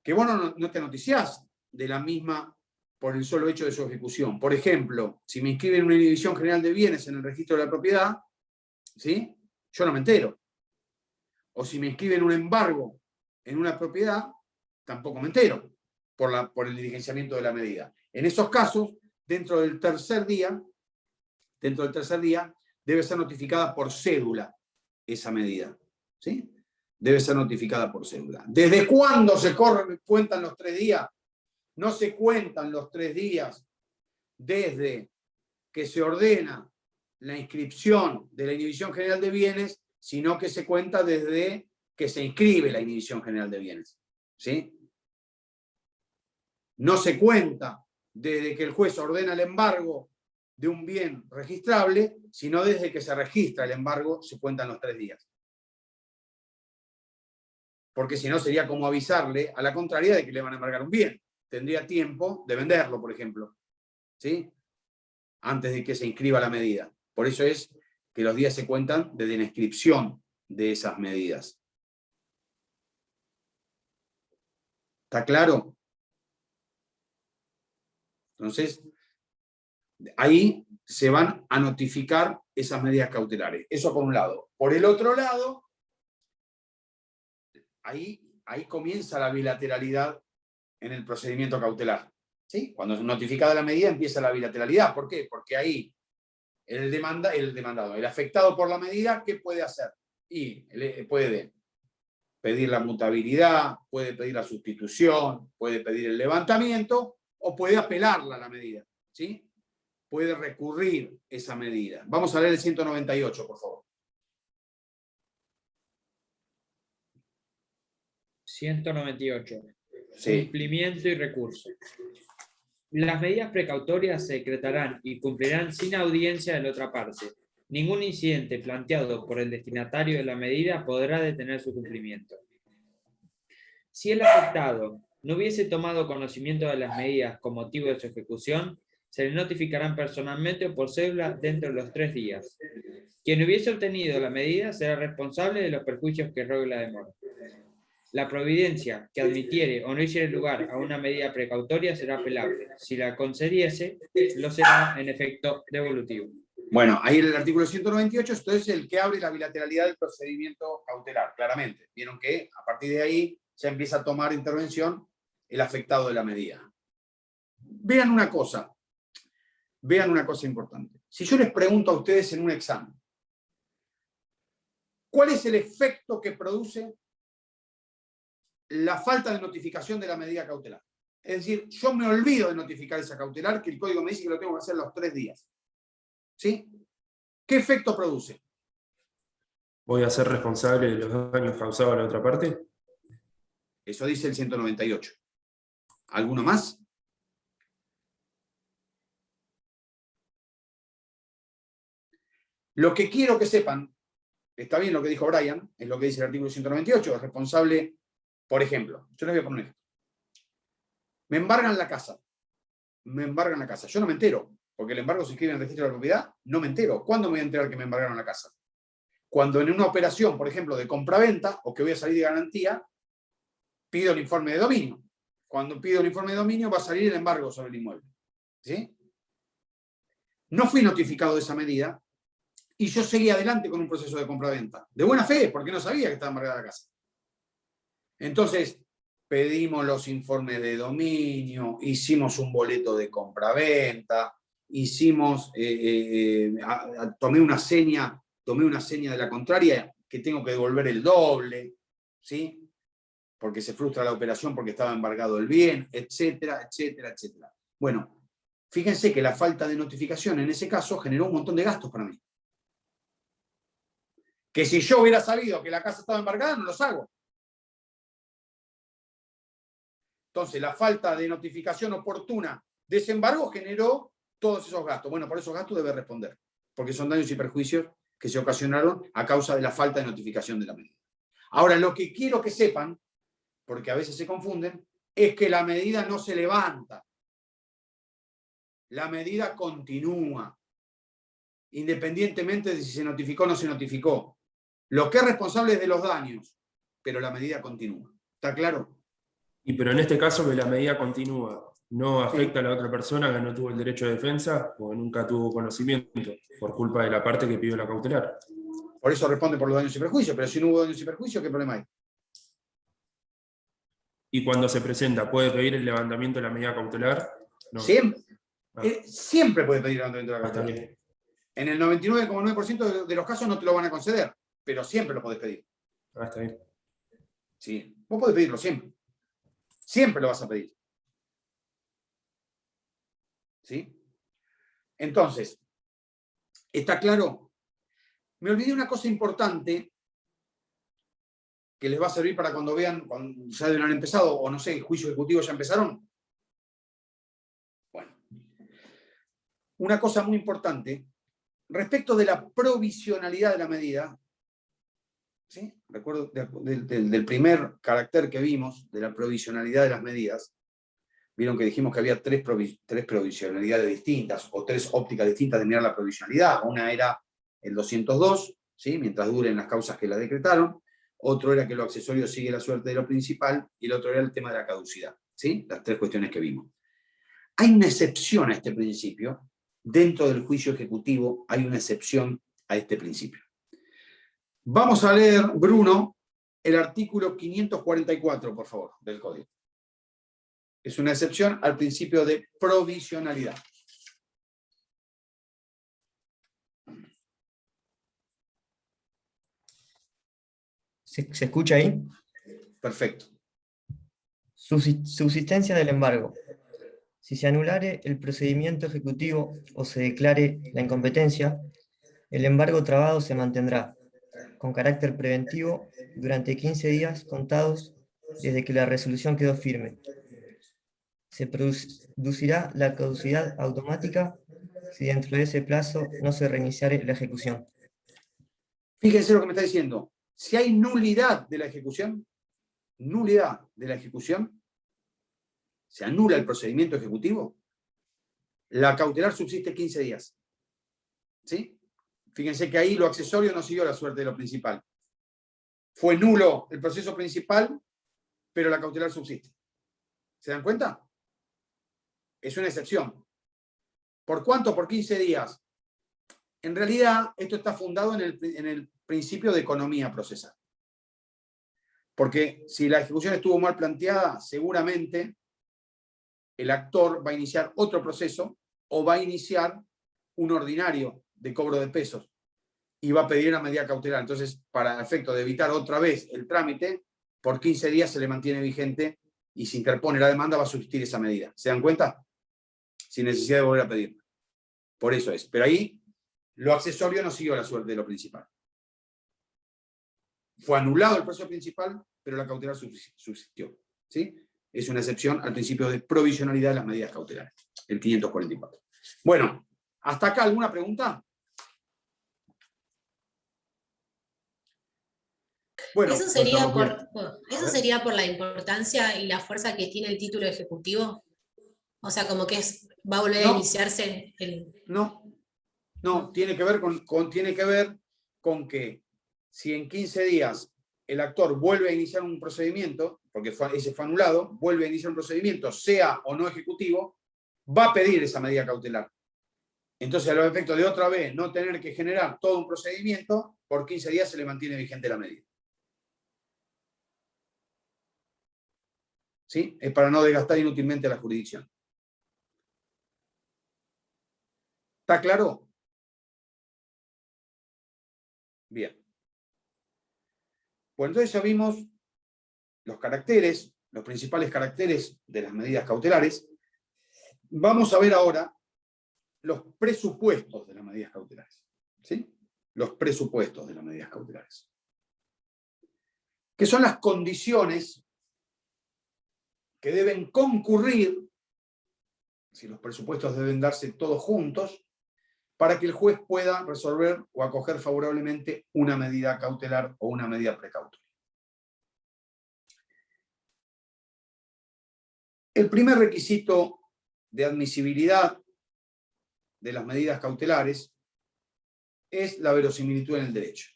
que vos no te noticiás de la misma por el solo hecho de su ejecución. Por ejemplo, si me inscriben una inhibición general de bienes en el registro de la propiedad, ¿sí? Yo no me entero. O si me inscriben un embargo en una propiedad, tampoco me entero por el diligenciamiento de la medida. En esos casos, dentro del tercer día, debe ser notificada por cédula esa medida, ¿sí? Debe ser notificada por cédula. ¿Desde cuándo se cuentan los 3 días? No se cuentan los 3 días desde que se ordena la inscripción de la inhibición general de bienes, sino que se cuenta desde que se inscribe la inhibición general de bienes, ¿sí? No se cuenta desde que el juez ordena el embargo de un bien registrable, sino desde que se registra el embargo se cuentan los 3 días. Porque si no sería como avisarle a la contraria de que le van a embargar un bien. Tendría tiempo de venderlo, por ejemplo, ¿sí? Antes de que se inscriba la medida. Por eso es que los días se cuentan desde la inscripción de esas medidas. ¿Está claro? Entonces, ahí se van a notificar esas medidas cautelares. Eso por un lado. Por el otro lado, ahí comienza la bilateralidad en el procedimiento cautelar, ¿sí? Cuando es notificada la medida empieza la bilateralidad. ¿Por qué? Porque ahí el afectado por la medida, ¿qué puede hacer? Y puede pedir la mutabilidad, puede pedir la sustitución, puede pedir el levantamiento o puede apelarla a la medida, ¿sí? Puede recurrir esa medida. Vamos a leer el 198, por favor. 198. Sí. Cumplimiento y recurso. Las medidas precautorias se decretarán y cumplirán sin audiencia de la otra parte. Ningún incidente planteado por el destinatario de la medida podrá detener su cumplimiento. Si el afectado no hubiese tomado conocimiento de las medidas con motivo de su ejecución, se le notificarán personalmente o por cédula dentro de los 3 días. Quien hubiese obtenido la medida será responsable de los perjuicios que rogue la demora. La providencia que admitiere o no hiciere lugar a una medida precautoria será apelable. Si la concediese, lo será en efecto devolutivo. Bueno, ahí en el artículo 198, esto es el que abre la bilateralidad del procedimiento cautelar, claramente. Vieron que a partir de ahí ya empieza a tomar intervención el afectado de la medida. Vean una cosa importante. Si yo les pregunto a ustedes en un examen, ¿cuál es el efecto que produce la falta de notificación de la medida cautelar? Es decir, yo me olvido de notificar esa cautelar, que el código me dice que lo tengo que hacer los 3 días. ¿Sí? ¿Qué efecto produce? voy a ser responsable de los daños causados a la otra parte. Eso dice el 198. ¿Alguno más? Lo que quiero que sepan, está bien lo que dijo Brian, es lo que dice el artículo 198, es responsable, por ejemplo, yo les voy a poner esto. Me embargan la casa. Me embargan la casa. Yo no me entero, porque el embargo se inscribe en el registro de la propiedad, no me entero. ¿Cuándo me voy a enterar que me embargaron la casa? Cuando en una operación, por ejemplo, de compraventa, o que voy a salir de garantía, pido el informe de dominio. Cuando pido el informe de dominio va a salir el embargo sobre el inmueble. ¿Sí? No fui notificado de esa medida y yo seguí adelante con un proceso de compraventa. De buena fe, porque no sabía que estaba embargada la casa. Entonces, pedimos los informes de dominio, hicimos un boleto de compraventa, tomé una seña de la contraria que tengo que devolver el doble, ¿sí? Porque se frustra la operación porque estaba embargado el bien, etcétera, etcétera, etcétera. Bueno, fíjense que la falta de notificación en ese caso generó un montón de gastos para mí. Que si yo hubiera sabido que la casa estaba embargada, no los hago. Entonces, la falta de notificación oportuna de ese embargo generó todos esos gastos. Bueno, por esos gastos debe responder, porque son daños y perjuicios que se ocasionaron a causa de la falta de notificación de la medida. Ahora, lo que quiero que sepan, porque a veces se confunden, es que la medida no se levanta. La medida continúa, independientemente de si se notificó o no se notificó. Lo que es responsable es de los daños, pero la medida continúa. ¿Está claro? Pero en este caso que la medida continúa, ¿no afecta a la otra persona que no tuvo el derecho de defensa o nunca tuvo conocimiento por culpa de la parte que pidió la cautelar? Por eso responde por los daños y perjuicios, pero si no hubo daños y perjuicios, ¿qué problema hay? Y cuando se presenta, ¿puede pedir el levantamiento de la medida cautelar? No. Siempre. Siempre puede pedir el levantamiento de la Está cautelar. bien. En el 99,9% de los casos no te lo van a conceder, pero siempre lo podés pedir. Está bien. Sí, vos podés pedirlo siempre. Siempre lo vas a pedir. ¿Sí? Entonces, ¿está claro? Me olvidé una cosa importante que les va a servir para cuando vean, cuando ya deben haber empezado, o no sé, el juicio ejecutivo ya empezaron. Bueno, una cosa muy importante respecto de la provisionalidad de la medida. ¿Sí? Recuerdo del primer carácter que vimos, de la provisionalidad de las medidas. Vieron que dijimos que había tres provisionalidades distintas, o tres ópticas distintas de mirar la provisionalidad. Una era el 202, ¿sí? Mientras duren las causas que la decretaron. Otro era que lo accesorio sigue la suerte de lo principal, y el otro era el tema de la caducidad. ¿Sí? Las tres cuestiones que vimos. Hay una excepción a este principio. Dentro del juicio ejecutivo hay una excepción a este principio. Vamos a leer, Bruno, el artículo 544, por favor, del Código. Es una excepción al principio de provisionalidad. ¿Se escucha ahí? Perfecto. Subsistencia del embargo. Si se anulare el procedimiento ejecutivo o se declare la incompetencia, el embargo trabado se mantendrá, con carácter preventivo, durante 15 días contados desde que la resolución quedó firme. Se producirá la caducidad automática si dentro de ese plazo no se reiniciare la ejecución. Fíjense lo que me está diciendo. Si hay nulidad de la ejecución, se anula el procedimiento ejecutivo, la cautelar subsiste 15 días. ¿Sí? Fíjense que ahí lo accesorio no siguió la suerte de lo principal. Fue nulo el proceso principal, pero la cautelar subsiste. ¿Se dan cuenta? Es una excepción. ¿Por cuánto? Por 15 días. En realidad, esto está fundado en el principio de economía procesal. Porque si la ejecución estuvo mal planteada, seguramente el actor va a iniciar otro proceso o va a iniciar un ordinario de cobro de pesos y va a pedir una medida cautelar. Entonces, para efecto de evitar otra vez el trámite, por 15 días se le mantiene vigente y si interpone la demanda va a subsistir esa medida. ¿Se dan cuenta? Sin necesidad de volver a pedir. Por eso es. Pero ahí lo accesorio no siguió la suerte de lo principal. fue anulado el proceso principal, pero la cautelar subsistió. ¿Sí? Es una excepción al principio de provisionalidad de las medidas cautelares, el 544. Bueno, ¿hasta acá alguna pregunta? Bueno, ¿Eso sería bien. eso sería por la importancia y la fuerza que tiene el título ejecutivo? O sea, como que va a volver a No. iniciarse el... No, tiene que ver tiene que ver con que si en 15 días el actor vuelve a iniciar un procedimiento, porque ese fue anulado, vuelve a iniciar un procedimiento, sea o no ejecutivo, va a pedir esa medida cautelar. Entonces, a los efectos de otra vez no tener que generar todo un procedimiento, por 15 días se le mantiene vigente la medida. ¿Sí? Es para no desgastar inútilmente la jurisdicción. ¿Está claro? Bien. Pues entonces ya vimos los caracteres, los principales caracteres de las medidas cautelares. Vamos a ver ahora los presupuestos de las medidas cautelares. ¿Sí? Los presupuestos de las medidas cautelares. Que son las condiciones que deben concurrir, si los presupuestos deben darse todos juntos, para que el juez pueda resolver o acoger favorablemente una medida cautelar o una medida precautoria. El primer requisito de admisibilidad de las medidas cautelares es la verosimilitud en el derecho.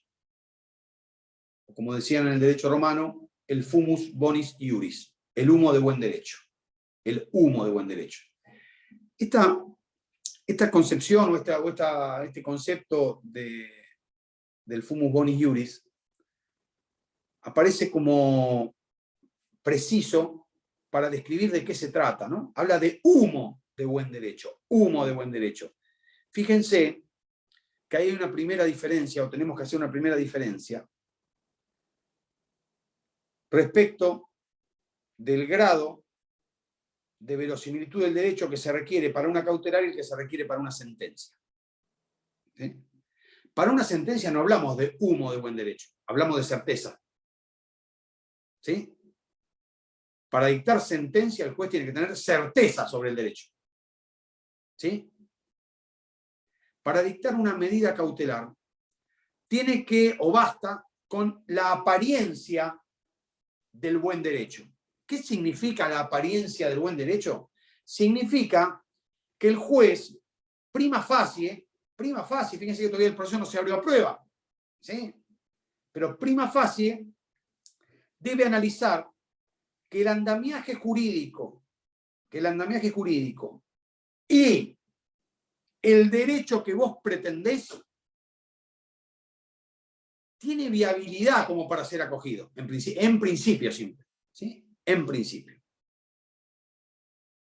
O como decían en el derecho romano, el fumus bonis iuris, el humo de buen derecho. El humo de buen derecho. Esta concepción o este concepto del fumus bonis iuris aparece como preciso para describir de qué se trata, ¿no? Habla de humo de buen derecho, humo de buen derecho. Fíjense que hay una primera diferencia, o tenemos que hacer una primera diferencia, respecto del grado de verosimilitud del derecho que se requiere para una cautelar y el que se requiere para una sentencia. ¿Sí? Para una sentencia no hablamos de humo de buen derecho, hablamos de certeza. ¿Sí? Para dictar sentencia el juez tiene que tener certeza sobre el derecho. ¿Sí? Para dictar una medida cautelar tiene que, o basta, con la apariencia del buen derecho. ¿Qué significa la apariencia del buen derecho? Significa que el juez, prima facie, fíjense que todavía el proceso no se abrió a prueba, ¿sí? Pero prima facie debe analizar que el andamiaje jurídico y el derecho que vos pretendés tiene viabilidad como para ser acogido, en principio siempre. ¿Sí? En principio.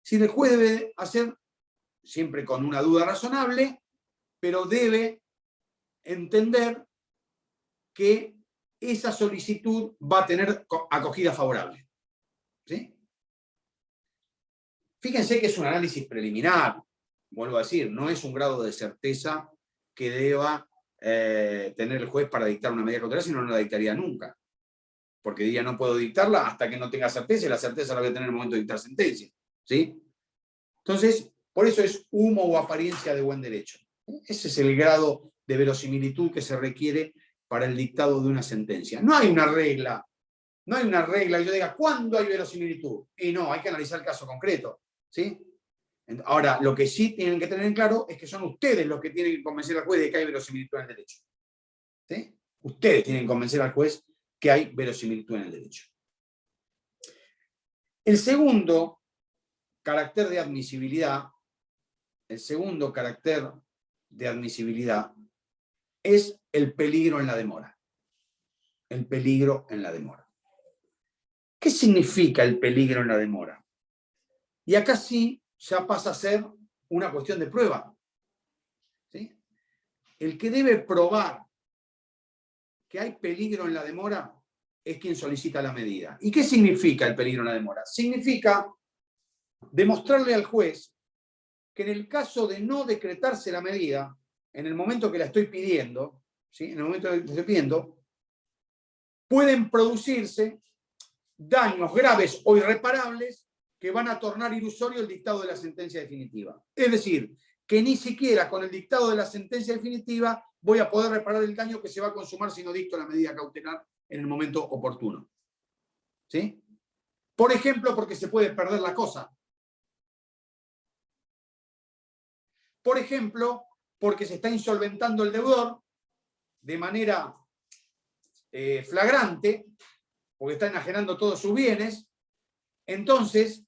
Si el juez debe hacer, siempre con una duda razonable, pero debe entender que esa solicitud va a tener acogida favorable. ¿Sí? Fíjense que es un análisis preliminar, vuelvo a decir, no es un grado de certeza que deba tener el juez para dictar una medida cautelar, si no, no la dictaría nunca. Porque diría no puedo dictarla hasta que no tenga certeza, y la certeza la voy a tener en el momento de dictar sentencia. ¿Sí? Entonces, por eso es humo o apariencia de buen derecho. Ese es el grado de verosimilitud que se requiere para el dictado de una sentencia. No hay una regla que yo diga, ¿cuándo hay verosimilitud? Y no, hay que analizar el caso concreto. ¿Sí? Ahora, lo que sí tienen que tener en claro es que son ustedes los que tienen que convencer al juez de que hay verosimilitud en el derecho. ¿Sí? Ustedes tienen que convencer al juez que hay verosimilitud en el derecho. El segundo carácter de admisibilidad es el peligro en la demora. El peligro en la demora. ¿Qué significa el peligro en la demora? Y acá sí ya pasa a ser una cuestión de prueba. ¿Sí? El que debe probar que hay peligro en la demora es quien solicita la medida. ¿Y qué significa el peligro en la demora? Significa demostrarle al juez que en el caso de no decretarse la medida, en el momento que la estoy pidiendo, ¿sí? En el momento que la estoy pidiendo, pueden producirse daños graves o irreparables que van a tornar ilusorio el dictado de la sentencia definitiva. Es decir, que ni siquiera con el dictado de la sentencia definitiva voy a poder reparar el daño que se va a consumar si no dicto la medida cautelar en el momento oportuno. ¿Sí? Por ejemplo, porque se puede perder la cosa. Por ejemplo, porque se está insolventando el deudor de manera flagrante, porque está enajenando todos sus bienes. Entonces,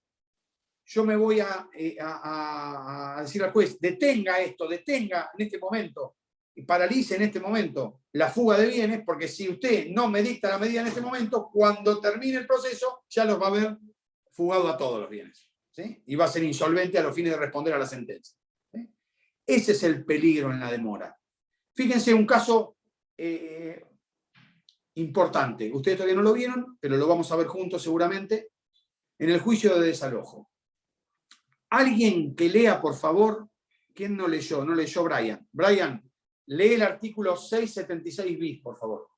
yo me voy a decir al juez, detenga esto, detenga en este momento, y paralice en este momento la fuga de bienes, porque si usted no me dicta la medida en este momento, cuando termine el proceso, ya los va a haber fugado a todos los bienes, ¿sí? Y va a ser insolvente a los fines de responder a la sentencia, ¿sí? Ese es el peligro en la demora. Fíjense un caso importante. Ustedes todavía no lo vieron, pero lo vamos a ver juntos seguramente, en el juicio de desalojo. Alguien que lea, por favor, ¿quién no leyó? No leyó Brian. Brian, lee el artículo 676 bis, por favor.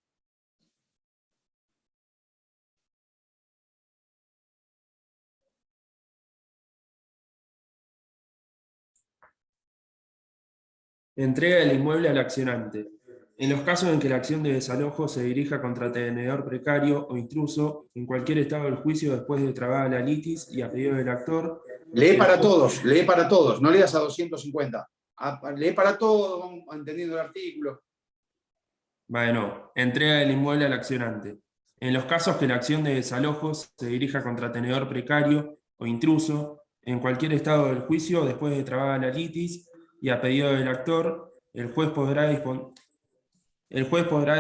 Entrega del inmueble al accionante. En los casos en que la acción de desalojo se dirija contra tenedor precario o intruso, en cualquier estado del juicio después de trabada la litis y a pedido del actor... Lee para todos, no leas a 250. Lee para todos, vamos entendiendo el artículo. Bueno, entrega del inmueble al accionante. En los casos que la acción de desalojo se dirija contra tenedor precario o intruso, en cualquier estado del juicio después de trabada la litis y a pedido del actor, el juez podrá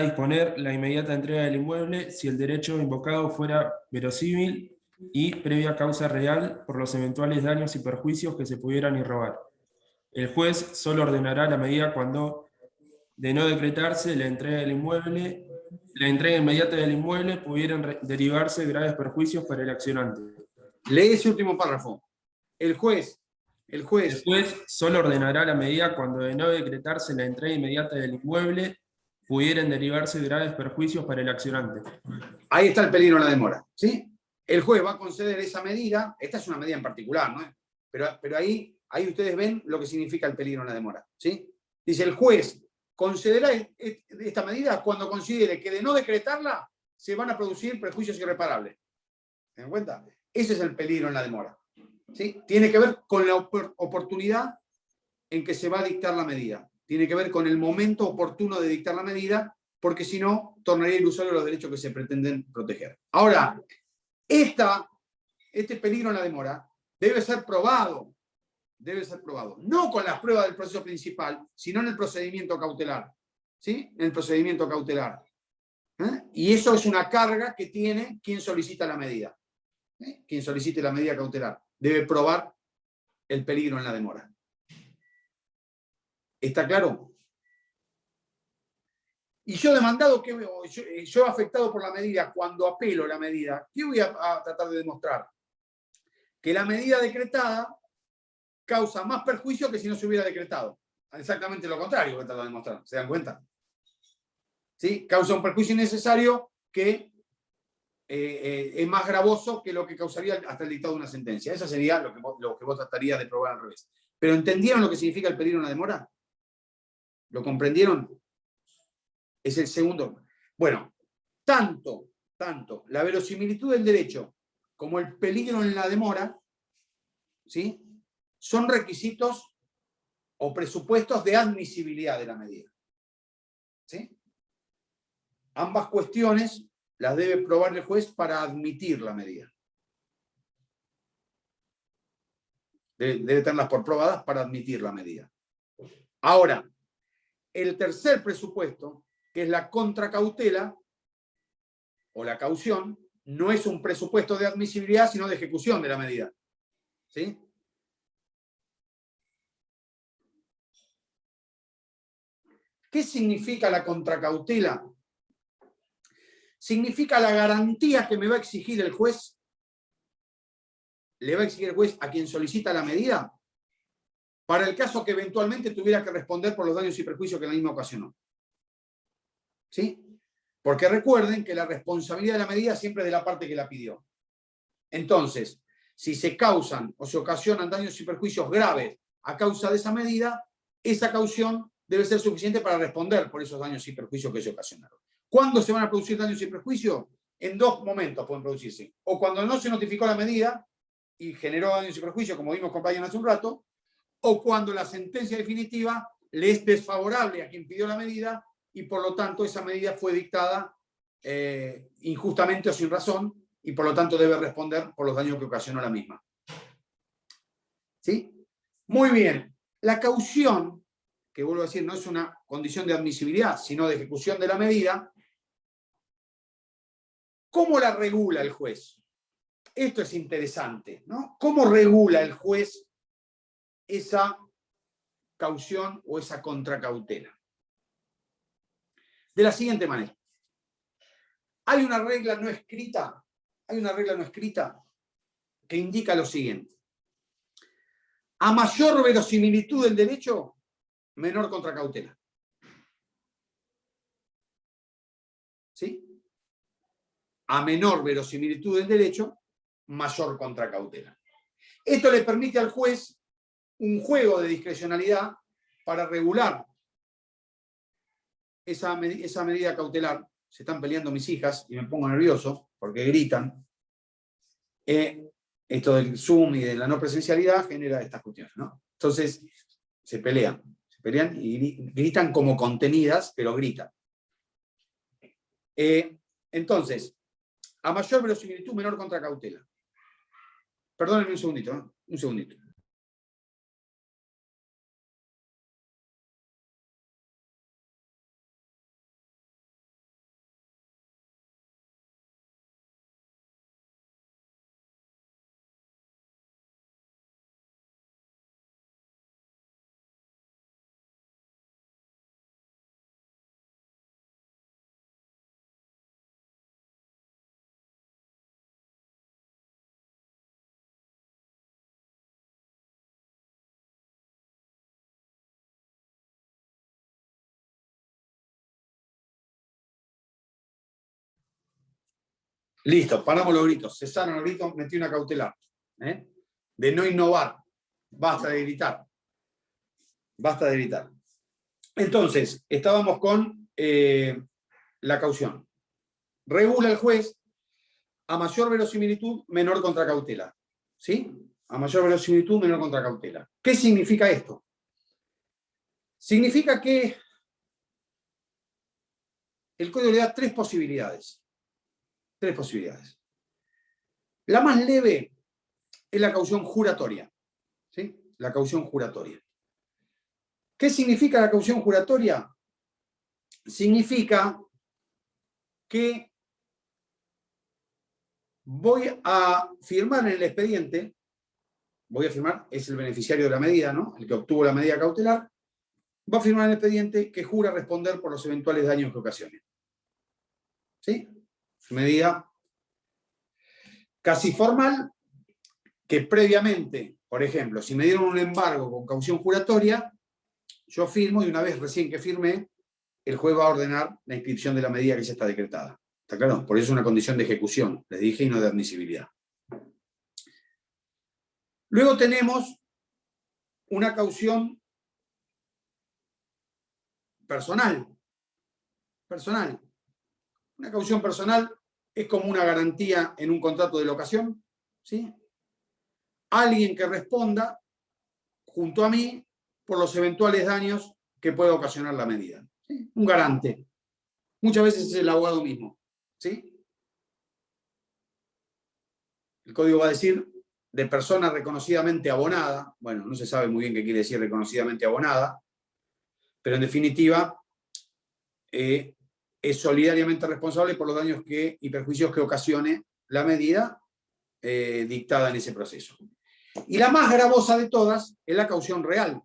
disponer la inmediata entrega del inmueble si el derecho invocado fuera verosímil y previa causa real por los eventuales daños y perjuicios que se pudieran irrogar. El juez solo ordenará la medida cuando, de no decretarse la entrega inmediata del inmueble, pudieran derivarse graves perjuicios para el accionante. Lee ese último párrafo. El juez solo ordenará la medida cuando, de no decretarse la entrega inmediata del inmueble, pudieran derivarse graves perjuicios para el accionante. Ahí está el peligro en la demora, ¿sí? El juez va a conceder esa medida, esta es una medida en particular, ¿no? Pero ahí ustedes ven lo que significa el peligro en la demora, ¿sí? Dice, el juez concederá esta medida cuando considere que de no decretarla se van a producir perjuicios irreparables. ¿Se dan cuenta? Ese es el peligro en la demora, ¿sí? Tiene que ver con la oportunidad en que se va a dictar la medida. Tiene que ver con el momento oportuno de dictar la medida, porque si no, tornaría ilusorio los derechos que se pretenden proteger. Ahora, este peligro en la demora debe ser probado, no con las pruebas del proceso principal, sino en el procedimiento cautelar, ¿sí? En el procedimiento cautelar. Y eso es una carga que tiene quien solicita la medida. Quien solicite la medida cautelar debe probar el peligro en la demora. ¿Está claro? Y yo demandado, yo afectado por la medida, cuando apelo la medida, ¿qué voy a tratar de demostrar? Que la medida decretada causa más perjuicio que si no se hubiera decretado. Exactamente lo contrario que trato de demostrar. ¿Se dan cuenta? ¿Sí? Causa un perjuicio innecesario que es más gravoso que lo que causaría hasta el dictado de una sentencia. Eso sería lo que vos tratarías de probar al revés. ¿Pero entendieron lo que significa el peligro en la demora? ¿Lo comprendieron? Es el segundo. Bueno, tanto la verosimilitud del derecho como el peligro en la demora, ¿sí?, son requisitos o presupuestos de admisibilidad de la medida, ¿sí? Ambas cuestiones las debe probar el juez para admitir la medida. Debe tenerlas por probadas para admitir la medida. Ahora, el tercer presupuesto, que es la contracautela o la caución, no es un presupuesto de admisibilidad, sino de ejecución de la medida, ¿sí? ¿Qué significa la contracautela? Significa la garantía que me va a exigir el juez, le va a exigir el juez a quien solicita la medida, para el caso que eventualmente tuviera que responder por los daños y perjuicios que la misma ocasionó. ¿Sí? Porque recuerden que la responsabilidad de la medida siempre es de la parte que la pidió. Entonces, si se causan o se ocasionan daños y perjuicios graves a causa de esa medida, esa caución debe ser suficiente para responder por esos daños y perjuicios que se ocasionaron. ¿Cuándo se van a producir daños y perjuicios? En dos momentos pueden producirse. O cuando no se notificó la medida y generó daños y perjuicios, como vimos con Brian hace un rato, o cuando la sentencia definitiva le es desfavorable a quien pidió la medida y por lo tanto esa medida fue dictada injustamente o sin razón y por lo tanto debe responder por los daños que ocasionó la misma. ¿Sí? Muy bien. La caución, que vuelvo a decir, no es una condición de admisibilidad, sino de ejecución de la medida, ¿cómo la regula el juez? Esto es interesante, ¿no? ¿Cómo regula el juez esa caución o esa contracautela? De la siguiente manera. Hay una regla no escrita que indica lo siguiente. A mayor verosimilitud del derecho, menor contracautela. ¿Sí? A menor verosimilitud del derecho, mayor contracautela. Esto le permite al juez un juego de discrecionalidad para regular esa medida cautelar. Se están peleando mis hijas y me pongo nervioso porque gritan. Esto del Zoom y de la no presencialidad genera estas cuestiones, ¿no? Entonces, se pelean y gritan como contenidas, pero gritan. Entonces, a mayor verosimilitud, menor contracautela. Perdónenme un segundito, ¿no? Un segundito. Listo, paramos los gritos. Cesaron los gritos, metí una cautelar. De no innovar. Basta de gritar. Basta de gritar. Entonces, estábamos con la caución. Regula el juez a mayor verosimilitud, menor contracautela. ¿Sí? A mayor verosimilitud, menor contracautela. ¿Qué significa esto? Significa que el código le da tres posibilidades. Tres posibilidades. La más leve es la caución juratoria. ¿Sí? La caución juratoria. ¿Qué significa la caución juratoria? Significa que voy a firmar en el expediente, voy a firmar, es el beneficiario de la medida, ¿no? El que obtuvo la medida cautelar, va a firmar en el expediente que jura responder por los eventuales daños que ocasione. ¿Sí? Medida casi formal, que previamente, por ejemplo, si me dieron un embargo con caución juratoria, yo firmo y una vez recién que firmé, el juez va a ordenar la inscripción de la medida que ya está decretada. ¿Está claro? Por eso es una condición de ejecución, les dije, y no de admisibilidad. Luego tenemos una caución personal. Personal. Una caución personal es como una garantía en un contrato de locación, ¿sí? Alguien que responda junto a mí por los eventuales daños que pueda ocasionar la medida. ¿Sí? Un garante. Muchas veces es el abogado mismo. ¿Sí? El código va a decir de persona reconocidamente abonada. Bueno, no se sabe muy bien qué quiere decir reconocidamente abonada, pero en definitiva es solidariamente responsable por los daños y perjuicios que ocasione la medida dictada en ese proceso. Y la más gravosa de todas es la caución real.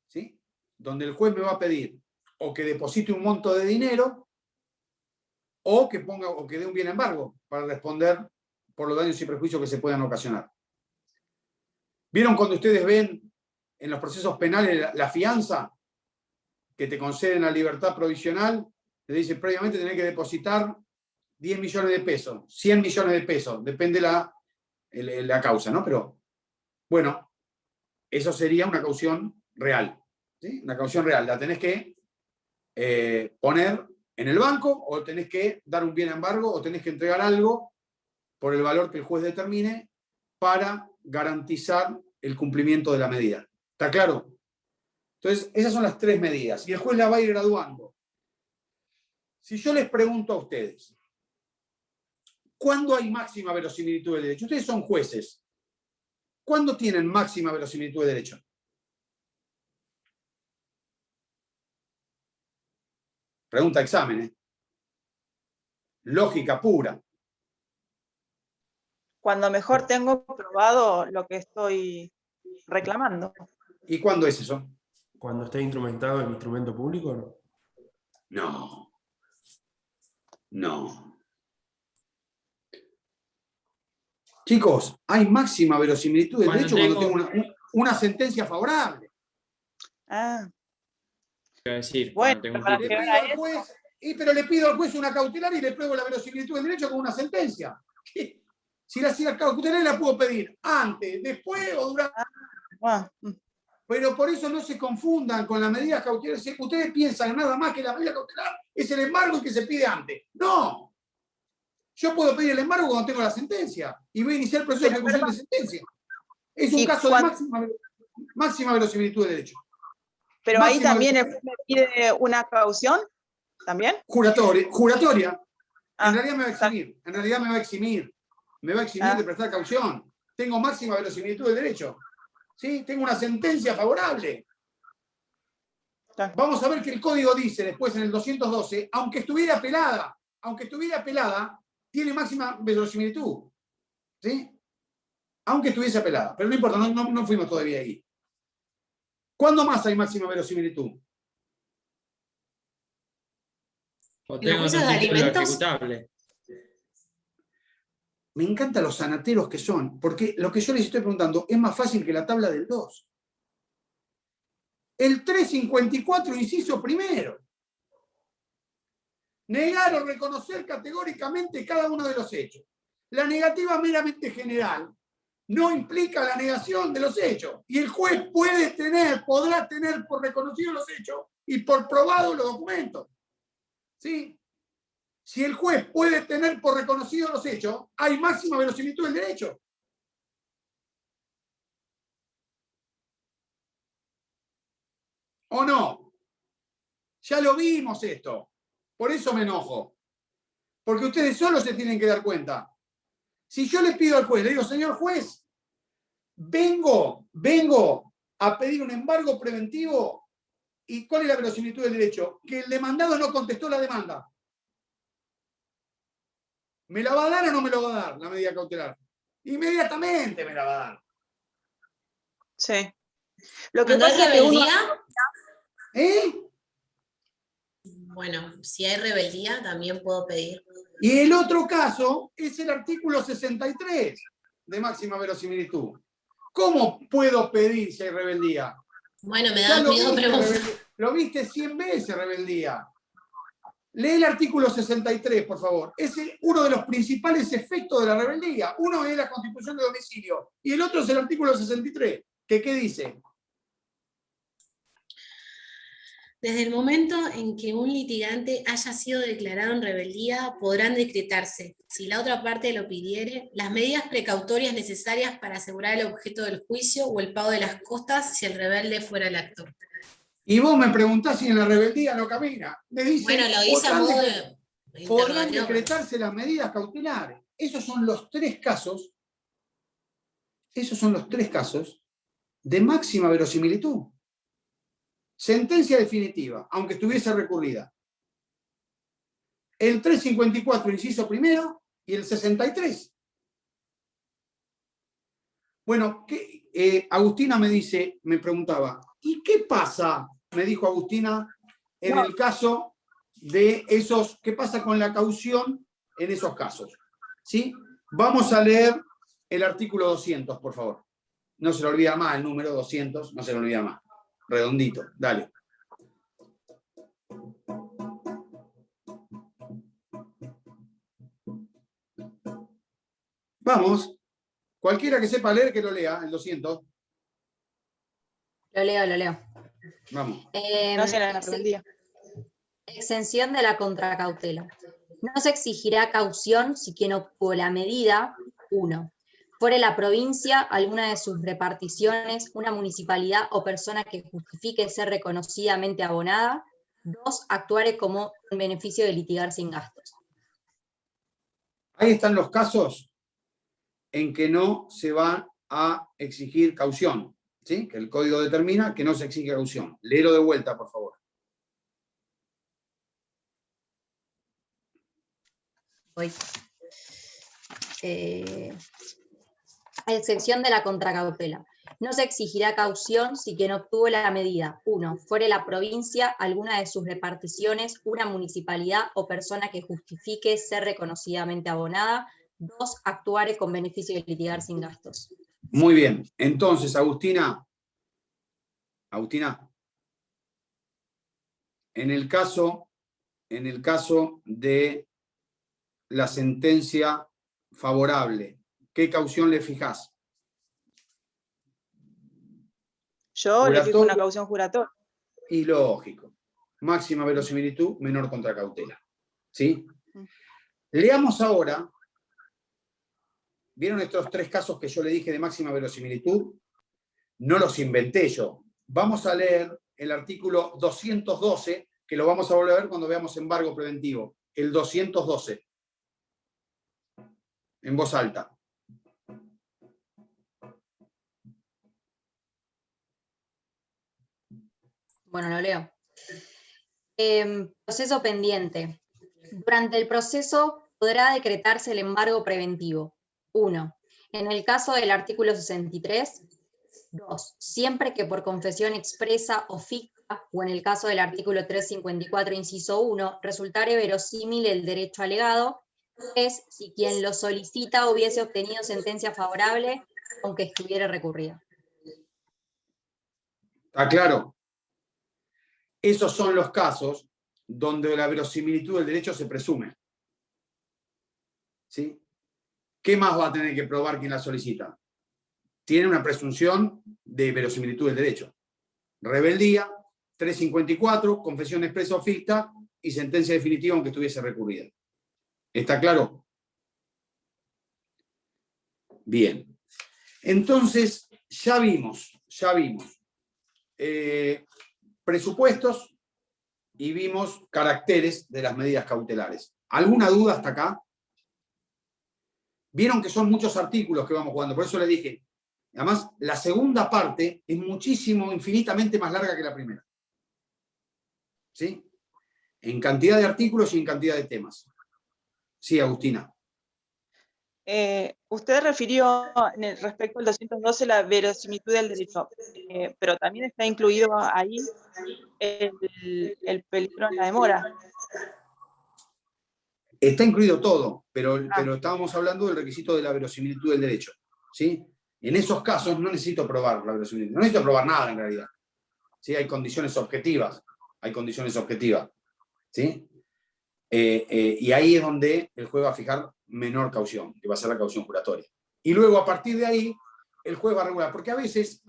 ¿Sí? Donde el juez me va a pedir o que deposite un monto de dinero o que dé un bien embargo para responder por los daños y perjuicios que se puedan ocasionar. ¿Vieron cuando ustedes ven en los procesos penales la fianza que te conceden la libertad provisional Le dice, previamente tenés que depositar 10 millones de pesos, 100 millones de pesos, depende la causa, ¿no? Pero, bueno, eso sería una caución real, ¿sí? Una caución real, la tenés que poner en el banco, o tenés que dar un bien a embargo, o tenés que entregar algo por el valor que el juez determine para garantizar el cumplimiento de la medida. ¿Está claro? Entonces, esas son las 3 medidas, y el juez la va a ir graduando. Si yo les pregunto a ustedes, ¿cuándo hay máxima verosimilitud del derecho? Ustedes son jueces. ¿Cuándo tienen máxima verosimilitud del derecho? Pregunta examen, ¿eh? Lógica pura. Cuando mejor tengo probado lo que estoy reclamando. ¿Y cuándo es eso? Cuando esté instrumentado el instrumento público, ¿no? No. No. Chicos, hay máxima verosimilitud del derecho cuando tengo una sentencia favorable. Ah, Quiero decir, bueno, cuando tengo un para Le título. pido al juez, pero le pido al juez una cautelar y le pruebo la verosimilitud del derecho con una sentencia. ¿Qué? Si la cautelar la puedo pedir antes, después o durante. ah, Pero por eso no se confundan con las medidas cautelares. Ustedes piensan nada más que la medida cautelar es el embargo que se pide antes. ¡No! Yo puedo pedir el embargo cuando tengo la sentencia y voy a iniciar el proceso de ejecución de sentencia. Es un caso de máxima verosimilitud de derecho. Pero ahí también el juez me pide una caución, ¿también? Juratoria. Ah, En realidad me va a eximir. En realidad me va a eximir. Me va a eximir de prestar caución. Tengo máxima verosimilitud del derecho. ¿Sí? Tengo una sentencia favorable. Vamos a ver que el código dice después en el 212, aunque estuviera apelada, tiene máxima verosimilitud. ¿Sí? Aunque estuviese apelada. Pero no importa, no fuimos todavía ahí. ¿Cuándo más hay máxima verosimilitud? O ¿En los tengo juicios un de título alimentos? ejecutable. Me encantan los sanateros que son, porque lo que yo les estoy preguntando es más fácil que la tabla del 2. El 354, inciso primero. Negar o reconocer categóricamente cada uno de los hechos. La negativa meramente general no implica la negación de los hechos. Y el juez podrá tener por reconocido los hechos y por probado los documentos. ¿Sí? Si el juez puede tener por reconocido los hechos, hay máxima verosimilitud del derecho. ¿O no? Ya lo vimos esto. Por eso me enojo. Porque ustedes solos se tienen que dar cuenta. Si yo le pido al juez, le digo, señor juez, vengo a pedir un embargo preventivo, ¿y cuál es la verosimilitud del derecho? Que el demandado no contestó la demanda. ¿Me la va a dar o no me lo va a dar la medida cautelar? Inmediatamente me la va a dar. sí. Lo que ¿Cuando hay pasa es que uno... rebeldía? ¿Eh? Bueno, si hay rebeldía, también puedo pedir. Y el otro caso es el artículo 63 de máxima verosimilitud. ¿Cómo puedo pedir si hay rebeldía? Bueno, me Ya da miedo preguntar. lo viste 100 veces, rebeldía. Lee el artículo 63, por favor. Es uno de los principales efectos de la rebeldía. Uno es la constitución de domicilio y el otro es el artículo 63. ¿Qué dice? Desde el momento en que un litigante haya sido declarado en rebeldía, podrán decretarse, si la otra parte lo pidiere, las medidas precautorias necesarias para asegurar el objeto del juicio o el pago de las costas si el rebelde fuera el actor. Y vos me preguntás si en la rebeldía no camina. Me dice, Bueno, lo hice a modo de podrán interrogatorio. decretarse las medidas cautelares. Esos son los tres casos de máxima verosimilitud. Sentencia definitiva, aunque estuviese recurrida. El 354, inciso primero, y el 63. Bueno, Agustina me preguntaba, ¿y qué pasa? Me dijo Agustina, en el caso de esos, ¿qué pasa con la caución en esos casos? ¿Sí? Vamos a leer el artículo 200, por favor. No se lo olvida más, el número 200, no se lo olvida más. Redondito, dale. Vamos. Cualquiera que sepa leer, que lo lea, el 200. Lo leo. Vamos. No sé, la rebeldía. Exención de la contracautela. No se exigirá caución si quien obtuvo la medida, 1. Fuere la provincia, alguna de sus reparticiones, una municipalidad o persona que justifique ser reconocidamente abonada. 2. Actuare como en beneficio de litigar sin gastos. Ahí están los casos en que no se va a exigir caución, ¿sí? Que el código determina que no se exige caución. Léelo de vuelta, por favor. Voy. Excepción de la contracautela. No se exigirá caución si quien obtuvo la medida, 1. Fuere la provincia, alguna de sus reparticiones, una municipalidad o persona que justifique ser reconocidamente abonada. 2. Actuare con beneficio de litigar sin gastos. Muy bien. Entonces, Agustina, en el caso de la sentencia favorable, ¿qué caución le fijás? Yo le fijo una Juratorio. caución juratoria. Y lógico. Máxima verosimilitud, menor contracautela. ¿Sí? Leamos ahora. ¿Vieron estos 3 casos que yo le dije de máxima verosimilitud? No los inventé yo. Vamos a leer el artículo 212, que lo vamos a volver a ver cuando veamos embargo preventivo. El 212. En voz alta. Bueno, lo leo. Proceso pendiente. Durante el proceso podrá decretarse el embargo preventivo. 1. En el caso del artículo 63. 2. Siempre que por confesión expresa o ficta, o en el caso del artículo 354, inciso 1, resultare verosímil el derecho alegado. 3. Si quien lo solicita hubiese obtenido sentencia favorable, aunque estuviera recurrida. ¿Está claro? Esos son los casos donde la verosimilitud del derecho se presume. ¿Sí? ¿Qué más va a tener que probar quien la solicita? Tiene una presunción de verosimilitud del derecho. Rebeldía, 354, confesión expresa o ficta y sentencia definitiva aunque estuviese recurrida. ¿Está claro? Bien. Entonces, ya vimos presupuestos y vimos caracteres de las medidas cautelares. ¿Alguna duda hasta acá? Vieron que son muchos artículos que vamos jugando, por eso les dije, además, la segunda parte es muchísimo, infinitamente más larga que la primera. ¿Sí? En cantidad de artículos y en cantidad de temas. Sí, Agustina. Usted refirió respecto al 212 la verosimilitud del derecho, pero también está incluido ahí el peligro en la demora. Está incluido todo, pero estábamos hablando del requisito de la verosimilitud del derecho. ¿Sí? En esos casos no necesito probar la verosimilitud, no necesito probar nada en realidad. ¿Sí? Hay condiciones objetivas. ¿Sí? Y ahí es donde el juez va a fijar menor caución, que va a ser la caución juratoria. Y luego, a partir de ahí, el juez va a regular. Porque a veces,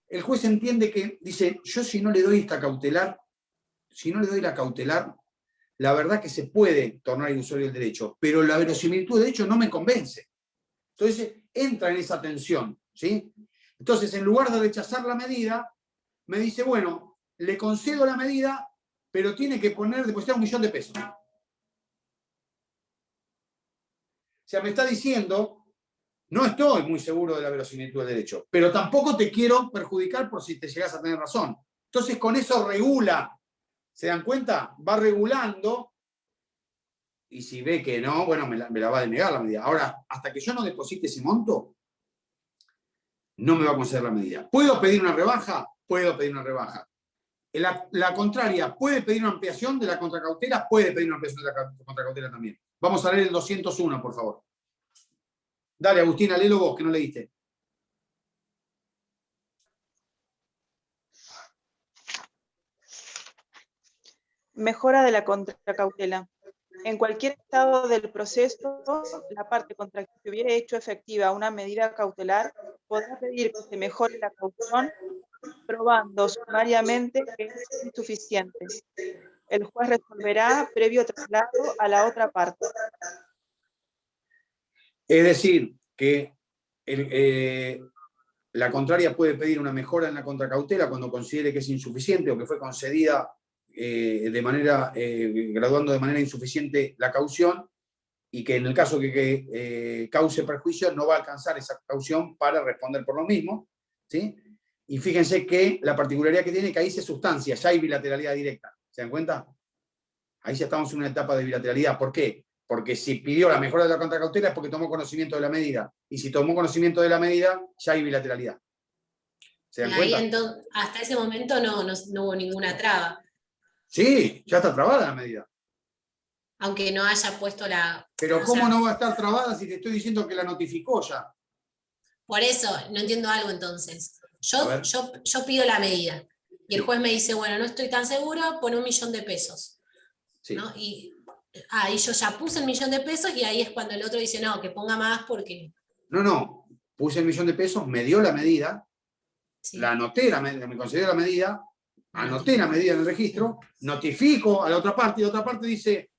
el juez entiende que, dice, yo si no le doy esta cautelar, si no le doy la cautelar, la verdad que se puede tornar ilusorio el derecho, pero la verosimilitud del derecho no me convence. Entonces, entra en esa tensión, ¿sí? Entonces, en lugar de rechazar la medida, me dice, bueno, le concedo la medida, pero tiene que depositar 1 millón de pesos. O sea, me está diciendo, no estoy muy seguro de la verosimilitud del derecho, pero tampoco te quiero perjudicar por si te llegas a tener razón. Entonces, con eso regula. ¿Se dan cuenta? Va regulando y si ve que no, bueno, me la va a denegar la medida. Ahora, hasta que yo no deposite ese monto, no me va a conceder la medida. ¿Puedo pedir una rebaja? Puedo pedir una rebaja. La contraria, ¿puede pedir una ampliación de la contracautela? Puede pedir una ampliación de la contracautela también. Vamos a leer el 201, por favor. Dale, Agustina, léelo vos, que no leíste. Mejora de la contracautela. En cualquier estado del proceso, la parte contra que se hubiera hecho efectiva una medida cautelar podrá pedir que se mejore la caución, probando sumariamente que es insuficiente. El juez resolverá previo traslado a la otra parte. Es decir, que la contraria puede pedir una mejora en la contracautela cuando considere que es insuficiente o que fue concedida graduando de manera insuficiente la caución, y que en el caso que cause perjuicio no va a alcanzar esa caución para responder por lo mismo, ¿sí? Y fíjense que la particularidad que tiene es que ahí se sustancia, ya hay bilateralidad directa. ¿Se dan cuenta? Ahí ya estamos en una etapa de bilateralidad. ¿Por qué? Porque si pidió la mejora de la contracautela es porque tomó conocimiento de la medida. Y si tomó conocimiento de la medida, ya hay bilateralidad. ¿Se dan Y ahí cuenta? entonces, hasta ese momento no hubo ninguna traba, Sí, ya está trabada la medida. aunque no haya puesto la... Pero o ¿cómo sea, no va a estar trabada si te estoy diciendo que la notificó ya? por eso, no entiendo algo entonces. A ver. Yo pido la medida y el Sí. juez me dice, bueno, no estoy tan seguro, pon 1.000.000 de pesos. Sí. ¿No? Y ahí yo ya puse el 1.000.000 de pesos y ahí es cuando el otro dice, no, que ponga más porque... No. Puse el 1.000.000 de pesos, me dio la medida, Sí, la anoté, me concedió la medida, la anoté la notifico. medida en el registro, notifico a la otra parte y la otra parte dice,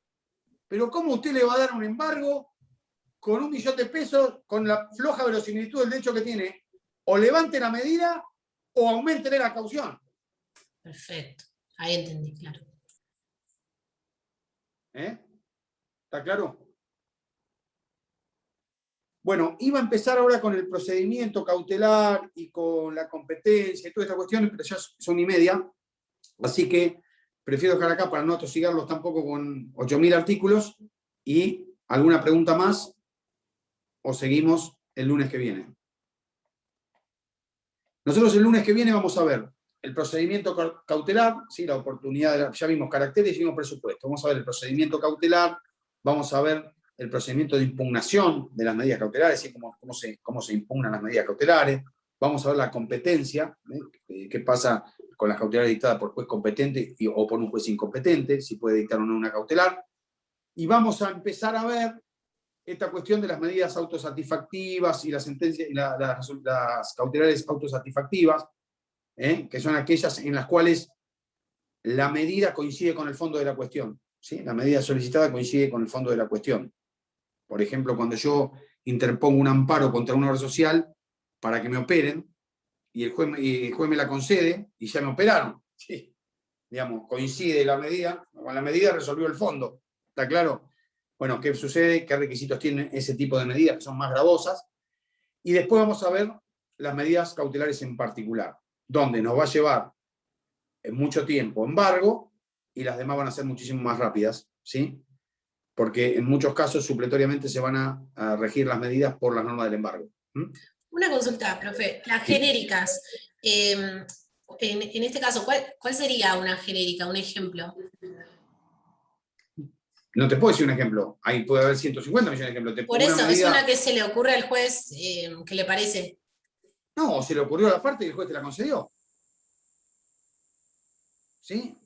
pero ¿cómo usted le va a dar un embargo con 1.000.000 de pesos con la floja verosimilitud del derecho que tiene? O levante la medida o aumente la caución. Perfecto, ahí entendí, claro. ¿Está claro? Bueno, iba a empezar ahora con el procedimiento cautelar y con la competencia y todas estas cuestiones, pero ya son 1:30, así que prefiero dejar acá para no atosigarlos tampoco con 8.000 artículos. ¿Y alguna pregunta más? ¿O seguimos el lunes que viene? Nosotros el lunes que viene vamos a ver el procedimiento cautelar, ¿sí? La oportunidad, ya vimos caracteres y vimos presupuesto. Vamos a ver el procedimiento cautelar, vamos a ver el procedimiento de impugnación de las medidas cautelares, ¿sí? cómo se impugnan las medidas cautelares. Vamos a ver la competencia, qué pasa con las cautelares dictadas por juez competente o por un juez incompetente, si puede dictar o no una cautelar. Y vamos a empezar a ver esta cuestión de las medidas autosatisfactivas y las sentencias y las cautelares autosatisfactivas, que son aquellas en las cuales la medida coincide con el fondo de la cuestión, ¿sí? La medida solicitada coincide con el fondo de la cuestión. Por ejemplo, cuando yo interpongo un amparo contra una obra social para que me operen y el juez me la concede y ya me operaron, ¿sí? Digamos, coincide la medida, con la medida resolvió el fondo. ¿Está claro? Bueno, ¿qué sucede? ¿Qué requisitos tienen ese tipo de medidas que son más gravosas? Y después vamos a ver las medidas cautelares en particular, donde nos va a llevar mucho tiempo embargo y las demás van a ser muchísimo más rápidas, ¿sí? Porque en muchos casos supletoriamente se van a regir las medidas por las normas del embargo. Una consulta, profe. Las Sí. genéricas, en este caso, ¿cuál sería una genérica, un ejemplo? No te puedo decir un ejemplo. Ahí puede haber 150 millones de ejemplos. Te Por pongo eso, una es medida... una que se le ocurre al juez que le parece. No, se le ocurrió a la parte y el juez te la concedió. ¿Sí?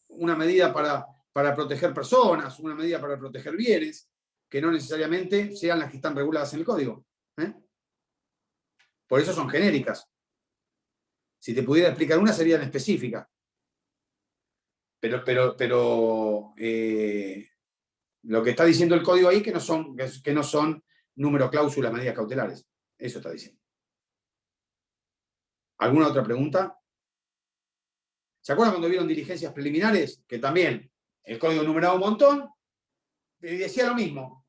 Una medida para proteger personas, una medida para proteger bienes, que no necesariamente sean las que están reguladas en el código. Por eso son genéricas. Si te pudiera explicar una, serían específicas. Pero lo que está diciendo el código ahí que no son número cláusulas, medidas cautelares. Eso está diciendo. ¿Alguna otra pregunta? ¿Se acuerdan cuando vieron diligencias preliminares? Que también el código numeraba un montón y decía lo mismo,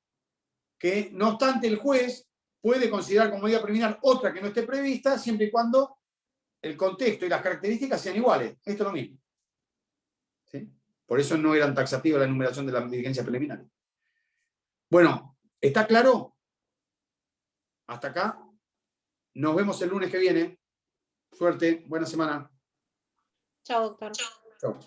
que no obstante el juez puede considerar como medida preliminar otra que no esté prevista siempre y cuando el contexto y las características sean iguales. Esto es lo mismo. ¿Sí? Por eso no eran taxativas la enumeración de las diligencias preliminares. Bueno, ¿está claro? Hasta acá. Nos vemos el lunes que viene. Suerte, buena semana. Chao, doctor. Chau.